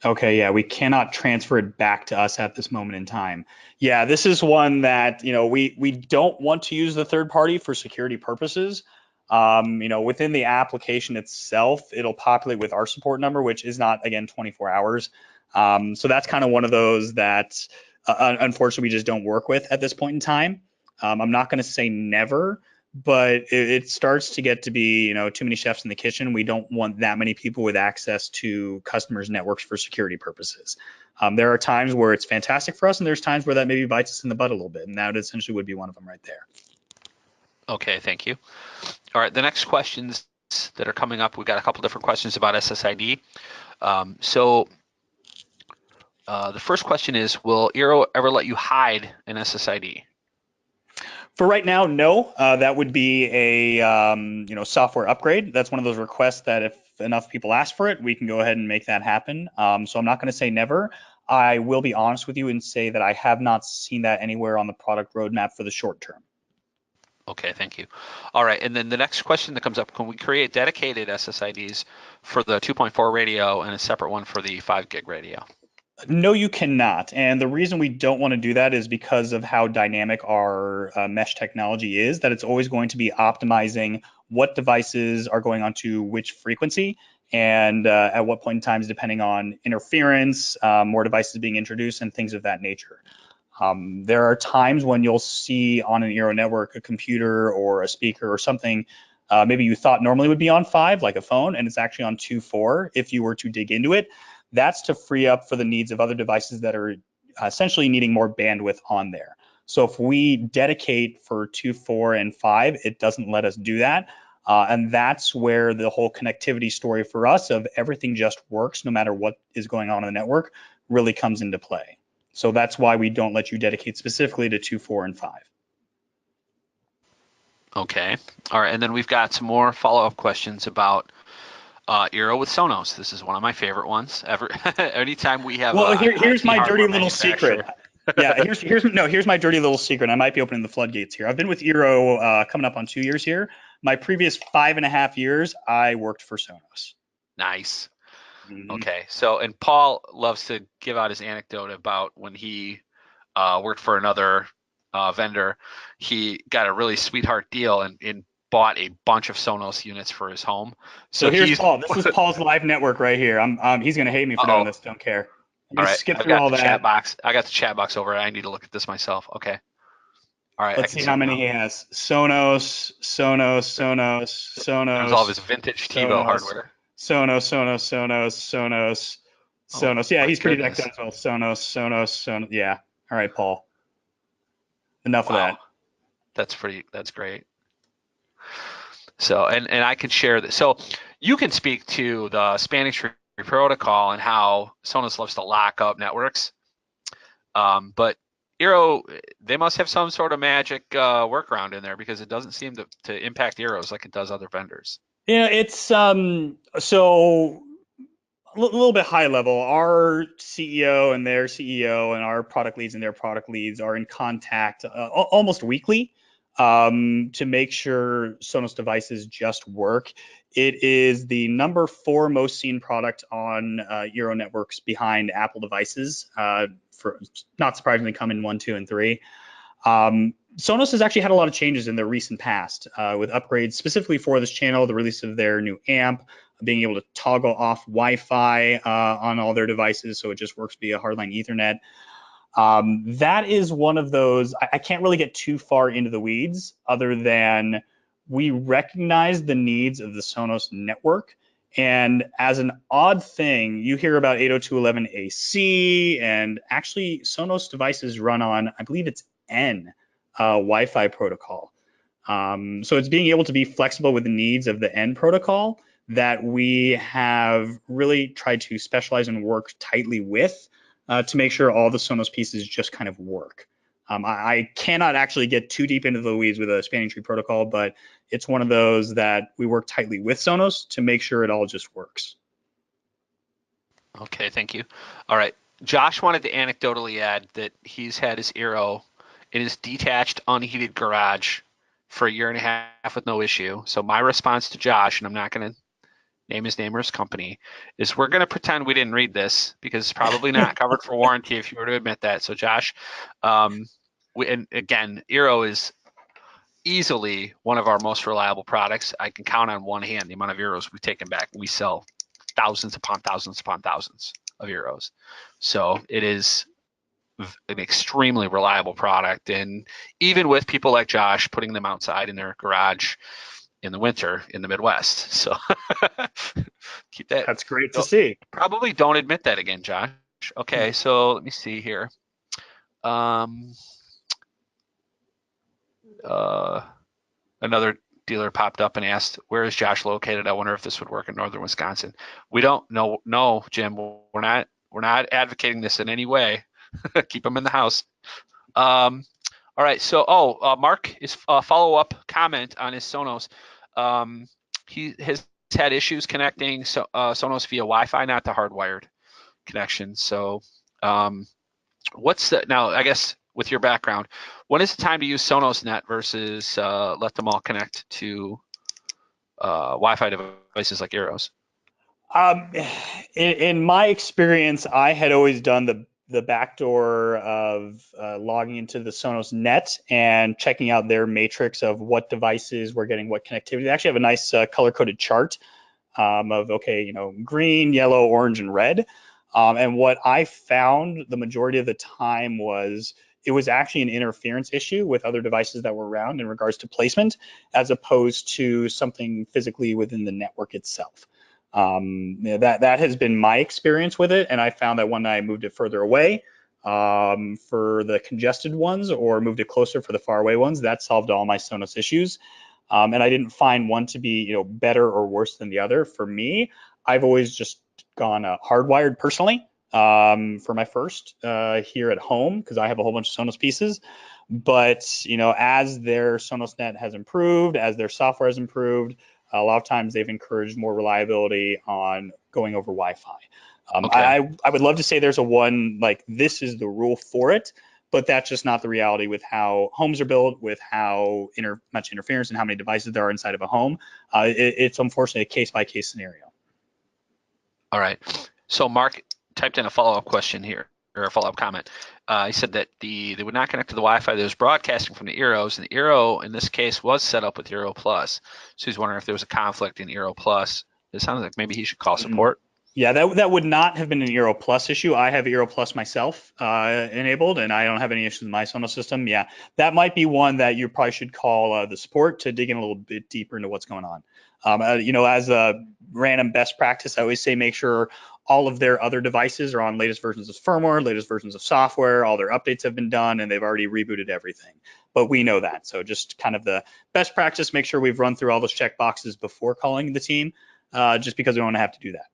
Okay, yeah, we cannot transfer it back to us at this moment in time. Yeah, this is one that, we don't want to use the third party for security purposes. Within the application itself, it'll populate with our support number, which is not, again, 24 hours. So that's kind of one of those that, unfortunately, we just don't work with at this point in time. I'm not going to say never, but it starts to get to be, too many chefs in the kitchen. We don't want that many people with access to customers' networks for security purposes. There are times where it's fantastic for us, and there's times where that maybe bites us in the butt a little bit, and that essentially would be one of them right there. Okay, thank you. All right, the next questions that are coming up, we've got a couple different questions about SSID. So the first question is, will Eero ever let you hide an SSID? For right now, no. That would be a software upgrade. That's one of those requests that if enough people ask for it, we can go ahead and make that happen. So I'm not going to say never. I will be honest with you and say that I have not seen that anywhere on the product roadmap for the short term. Okay, thank you. All right, and then the next question that comes up, can we create dedicated SSIDs for the 2.4 radio and a separate one for the 5 gig radio? No, you cannot. And the reason we don't want to do that is because of how dynamic our mesh technology is, that it's always going to be optimizing what devices are going onto which frequency and at what point in time, depending on interference, more devices being introduced, and things of that nature. There are times when you'll see on an Eero network a computer or a speaker or something maybe you thought normally would be on 5, like a phone, and it's actually on 2.4 if you were to dig into it. That's to free up for the needs of other devices that are essentially needing more bandwidth on there. So if we dedicate for 2.4 and 5, it doesn't let us do that. And that's where the whole connectivity story for us of everything just works no matter what is going on in the network really comes into play. So that's why we don't let you dedicate specifically to 2.4 and 5. Okay. All right. And then we've got some more follow-up questions about Eero with Sonos. This is one of my favorite ones ever. Anytime we have Well, an here's IT my dirty hardware little secret. manufacturer. Yeah, here's my dirty little secret. I might be opening the floodgates here. I've been with Eero coming up on 2 years here. My previous 5.5 years, I worked for Sonos. Nice. Mm-hmm. Okay. So, and Paul loves to give out his anecdote about when he worked for another vendor. He got a really sweetheart deal and bought a bunch of Sonos units for his home. So So here's he's, Paul. This is Paul's live network right here. He's gonna hate me for doing uh-oh. this. Don't care. I'm All gonna right. skip I've through got all the chat that. box. I got the chat box over. I need to look at this myself. Okay. All right. I Let's can see see how it many now. he has. Sonos, Sonos, Sonos, There's all of Sonos, his vintage TiVo Sonos, hardware. Sonos, Sonos, Sonos, Sonos, Oh Sonos. Yeah, my he's pretty decked goodness. out as well. Sonos, Sonos, Sonos. Yeah. All right, Paul. Enough of Wow. that. That's great. So, and I can share this. So you can speak to the spanning tree protocol and how Sonos loves to lock up networks. But Eero, they must have some sort of magic workaround in there because it doesn't seem to impact Eeros like it does other vendors. Yeah, it's so a little bit high level. Our CEO and their CEO and our product leads and their product leads are in contact almost weekly to make sure Sonos devices just work. It is the number 4 most seen product on Eero networks behind Apple devices. For not surprisingly, come in 1, 2, and 3. Sonos has actually had a lot of changes in the recent past with upgrades specifically for this channel, the release of their new amp, being able to toggle off Wi-Fi on all their devices so it just works via hardline Ethernet. That is one of those, I can't really get too far into the weeds other than we recognize the needs of the Sonos network. And as an odd thing, you hear about 802.11ac, and actually Sonos devices run on, I believe it's N Wi-Fi protocol. So it's being able to be flexible with the needs of the N protocol that we have really tried to specialize and work tightly with to make sure all the Sonos pieces just kind of work. I cannot actually get too deep into the weeds with a spanning tree protocol, but it's one of those that we work tightly with Sonos to make sure it all just works. Okay, thank you. All right. Josh wanted to anecdotally add that he's had his Eero in his detached, unheated garage for a year and a half with no issue. So my response to Josh, and I'm not going to name his name or his company, is we're going to pretend we didn't read this because it's probably not covered for warranty if you were to admit that. So Josh, and again, Eero is easily one of our most reliable products. I can count on one hand the amount of Eeros we've taken back. We sell thousands upon thousands upon thousands of Eeros. So it is an extremely reliable product. And even with people like Josh putting them outside in their garage in the winter in the Midwest. So keep that. That's great to see. Probably don't admit that again, Josh. Okay, so let me see here. Um, Another dealer popped up and asked, "Where is Josh located? I wonder if this would work in northern Wisconsin." We don't know. No, Jim, we're not advocating this in any way. Keep them in the house. All right. So, Mark is follow up comment on his Sonos. He has had issues connecting Sonos via Wi-Fi, not the hardwired connection. So, what's the now? I guess with your background, when is the time to use Sonos Net versus let them all connect to Wi-Fi devices like Eeros? Um, in my experience, I had always done the backdoor of logging into the Sonos net and checking out their matrix of what devices were getting what connectivity. They actually have a nice color-coded chart of, okay, green, yellow, orange, and red. And what I found the majority of the time was it was actually an interference issue with other devices that were around in regards to placement, as opposed to something physically within the network itself. That has been my experience with it, and I found that when I moved it further away for the congested ones, or moved it closer for the far away ones, that solved all my Sonos issues. And I didn't find one to be better or worse than the other. For me, I've always just gone hardwired personally for my first here at home, because I have a whole bunch of Sonos pieces. But as their Sonos Net has improved, as their software has improved, a lot of times they've encouraged more reliability on going over Wi-Fi. Okay. I would love to say there's a one, like, this is the rule for it, but that's just not the reality with how homes are built, with how much interference and how many devices there are inside of a home. It's unfortunately a case by case scenario. All right. So Mark typed in a follow-up question here, or a follow-up comment. He said that they would not connect to the Wi-Fi that was broadcasting from the Eeros, and the Eero in this case was set up with Eero Plus. So he's wondering if there was a conflict in Eero Plus. It sounds like maybe he should call support. Yeah, that would not have been an Eero Plus issue. I have Eero Plus myself enabled, and I don't have any issues with my Sonos system. Yeah, that might be one that you probably should call the support to dig in a little bit deeper into what's going on. As a random best practice, I always say make sure all of their other devices are on latest versions of firmware, latest versions of software, all their updates have been done, and they've already rebooted everything. But we know that. So just kind of the best practice, make sure we've run through all those check boxes before calling the team, just because we don't want to have to do that.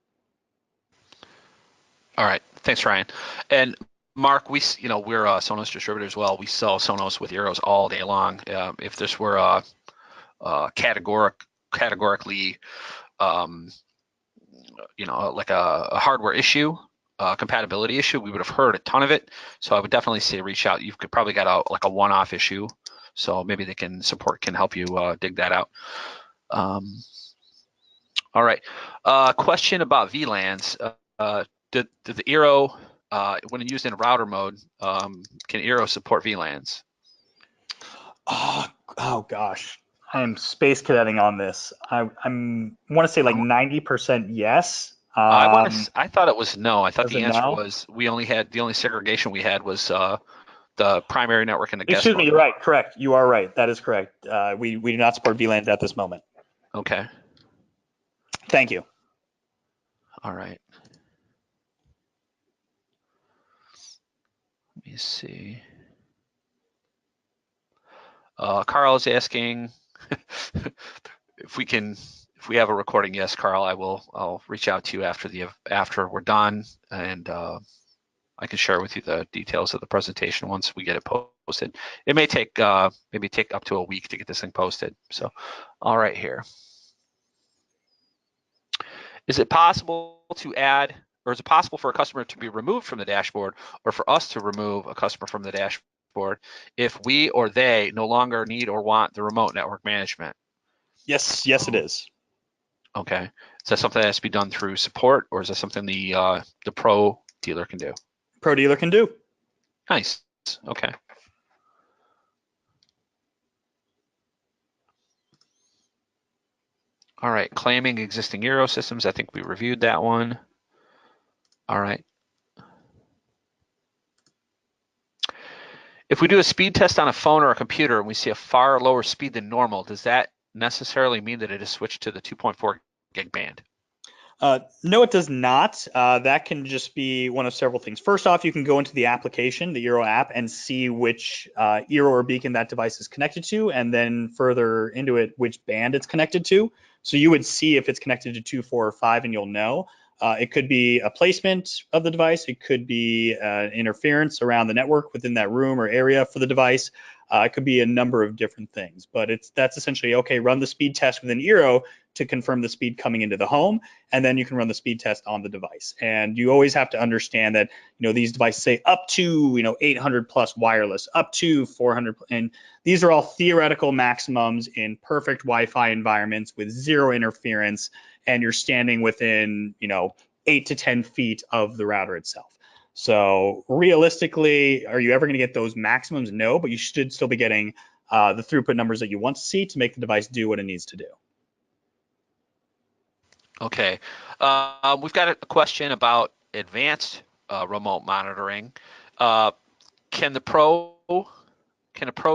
All right. Thanks, Ryan. And Mark, we're a Sonos distributor as well. We sell Sonos with Eeros all day long. If this were categorically, like a hardware issue, compatibility issue, we would have heard a ton of it. So I would definitely say reach out. You've probably got a one-off issue, so maybe support can help you dig that out. All right. Question about VLANs. Did the Eero, when used in router mode, can Eero support VLANs? Oh gosh, I'm space cadetting on this. I want to say like 90% yes. I thought it was no. I thought Was the it answer no? was the only segregation we had was the primary network and the guest Excuse me, mode. you're right. Correct. You are right. That is correct. We do not support VLANs at this moment. Okay. Thank you. All right. Let me see. Carl is asking if we have a recording. Yes, Carl, I'll reach out to you after we're done, and I can share with you the details of the presentation once we get it posted. It may take maybe take up to a week to get this thing posted. So, all right, here. Is it possible to add, or is it possible for a customer to be removed from the dashboard, or for us to remove a customer from the dashboard if we or they no longer need or want the remote network management? Yes, it is. Okay. Is that something that has to be done through support, or is that something the pro dealer can do? Pro dealer can do. Nice. Okay. All right. Claiming existing Eero systems. I think we reviewed that one. All right. If we do a speed test on a phone or a computer and we see a far lower speed than normal, does that necessarily mean that it is switched to the 2.4 gig band? No, it does not. That can just be one of several things. First off, you can go into the application, the Eero app, and see which Eero or Beacon that device is connected to, and then further into it, which band it's connected to. So you would see if it's connected to 2, 4, or 5, and you'll know. It could be a placement of the device. It could be interference around the network within that room or area for the device. It could be a number of different things, but that's essentially, okay, run the speed test within Eero to confirm the speed coming into the home, and then you can run the speed test on the device. And you always have to understand that, these devices say up to, 800 plus wireless, up to 400, and these are all theoretical maximums in perfect Wi-Fi environments with zero interference, and you're standing within, 8 to 10 feet of the router itself. So realistically, are you ever going to get those maximums? No, but you should still be getting the throughput numbers that you want to see to make the device do what it needs to do. Okay. We've got a question about advanced remote monitoring. Can a pro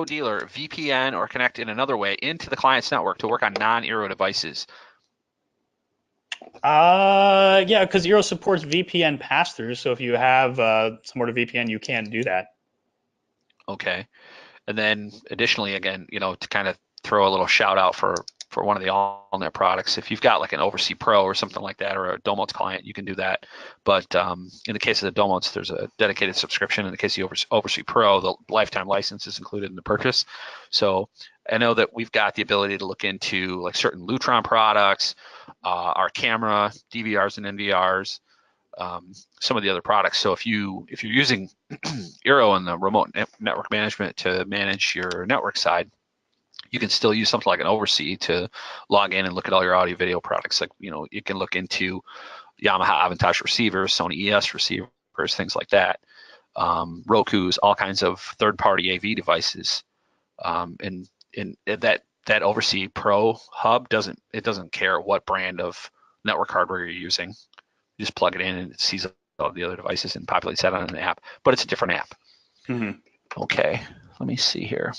dealer VPN or connect in another way into the client's network to work on non-Eero devices? Yeah, because Eero supports VPN pass-throughs, so if you have some sort of VPN, you can do that. Okay. And then additionally, again, to kind of throw a little shout out for one of the AllNet products, if you've got like an Oversee Pro or something like that, or a Domotz client, you can do that. But in the case of the Domotz, there's a dedicated subscription. In the case of the Oversee Pro, the lifetime license is included in the purchase. So I know that we've got the ability to look into like certain Lutron products, our camera, DVRs and NVRs, some of the other products. So if you're using Eero and the remote network management to manage your network side, you can still use something like an Oversee to log in and look at all your audio video products. Like, you can look into Yamaha Avantage receivers, Sony ES receivers, things like that. Roku's, all kinds of third-party AV devices. And that Oversee Pro hub doesn't care what brand of network hardware you're using. You just plug it in and it sees all the other devices and populates that on an app, but it's a different app. Mm-hmm. Okay, let me see here.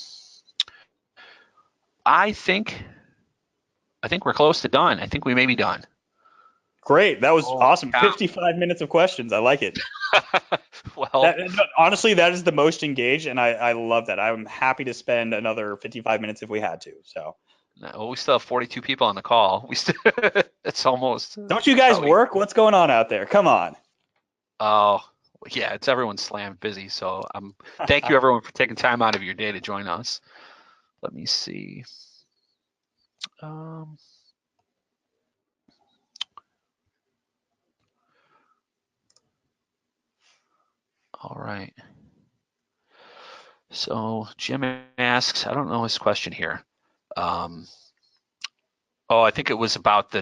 I think we're close to done. I think we may be done. Great. That was awesome. Yeah. 55 minutes of questions. I like it. Well, honestly, that is the most engaged, and I love that. I'm happy to spend another 55 minutes if we had to. So. No, we still have 42 people on the call. It's almost. Don't you guys work? What's going on out there? Come on. Oh, yeah, it's everyone's slammed busy. So thank you everyone for taking time out of your day to join us. Let me see. All right. So Jim asks, I don't know his question here. I think it was about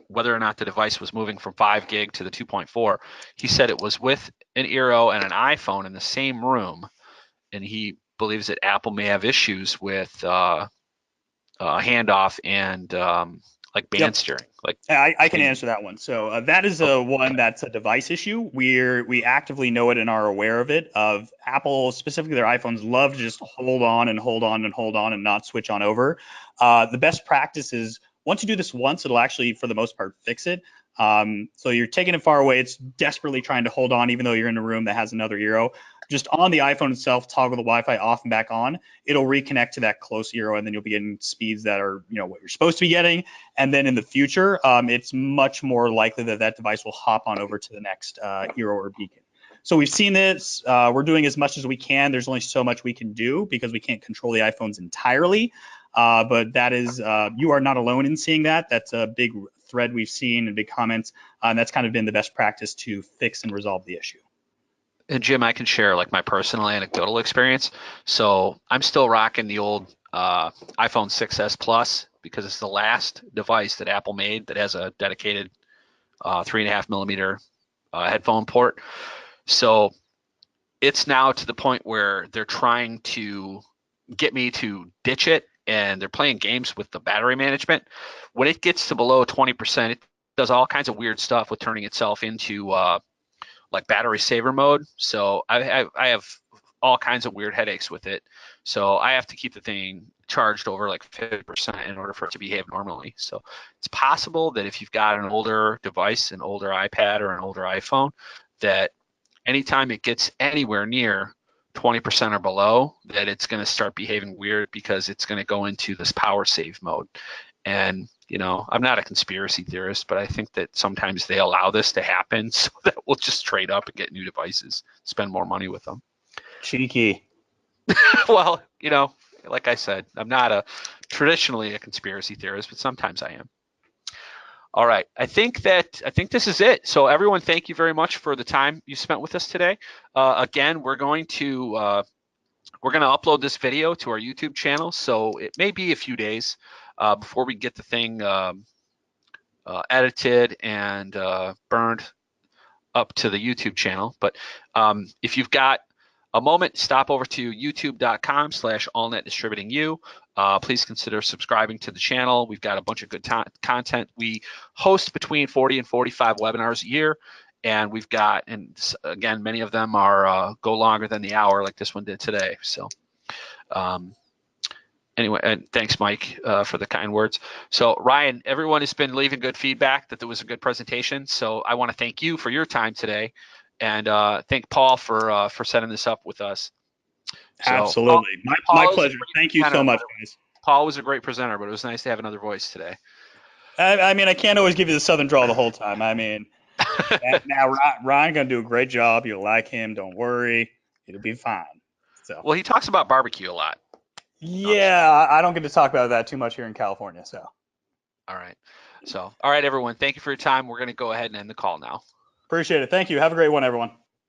whether or not the device was moving from 5 gig to the 2.4. He said it was with an Eero and an iPhone in the same room, and he believes that Apple may have issues with handoff and like band steering. Like I can answer that one. So that is one that's a device issue. We actively know it and are aware of it. Of Apple, specifically their iPhones, love to just hold on and hold on and hold on and not switch on over. The best practice is once you do this once, it'll actually, for the most part, fix it. So you're taking it far away. It's desperately trying to hold on, even though you're in a room that has another Eero. Just on the iPhone itself, toggle the Wi-Fi off and back on. It'll reconnect to that close Eero, and then you'll be getting speeds that are, what you're supposed to be getting. And then in the future, it's much more likely that device will hop on over to the next Eero or Beacon. So we've seen this. We're doing as much as we can. There's only so much we can do because we can't control the iPhones entirely. But that is, you are not alone in seeing that. That's a big thread we've seen and big comments. And that's kind of been the best practice to fix and resolve the issue. And Jim, I can share like my personal anecdotal experience. So I'm still rocking the old iPhone 6s Plus because it's the last device that Apple made that has a dedicated 3.5 millimeter headphone port. So it's now to the point where they're trying to get me to ditch it, and they're playing games with the battery management. When it gets to below 20%, it does all kinds of weird stuff with turning itself into like battery saver mode. So I have all kinds of weird headaches with it. So I have to keep the thing charged over like 50% in order for it to behave normally. So it's possible that if you've got an older device, an older iPad or an older iPhone, that anytime it gets anywhere near 20% or below, that it's going to start behaving weird because it's going to go into this power save mode. And, I'm not a conspiracy theorist, but I think that sometimes they allow this to happen so that we'll just trade up and get new devices, spend more money with them. Cheeky. Well, like I said, I'm not traditionally a conspiracy theorist, but sometimes I am. All right. I think this is it. So everyone, thank you very much for the time you spent with us today. Again, we're going to upload this video to our YouTube channel, so it may be a few days before we get the thing edited and burned up to the YouTube channel. But if you've got a moment, stop over to youtube.com/allnetdistributingu. Please consider subscribing to the channel. We've got a bunch of good content. We host between 40 and 45 webinars a year. And we've got, and again, many of them are go longer than the hour, like this one did today. So anyway, and thanks, Mike, for the kind words. So Ryan, everyone has been leaving good feedback that there was a good presentation. So I want to thank you for your time today, and thank Paul for setting this up with us. So Absolutely. My pleasure. Thank you so much, guys. Paul was a great presenter, but it was nice to have another voice today. I mean, I can't always give you the Southern drawl the whole time. I mean, now Ryan gonna do a great job. You'll like him. Don't worry. It'll be fine. So. Well, he talks about barbecue a lot. Yeah, I don't get to talk about that too much here in California. So. All right. So, all right, everyone. Thank you for your time. We're going to go ahead and end the call now. Appreciate it. Thank you. Have a great one, everyone.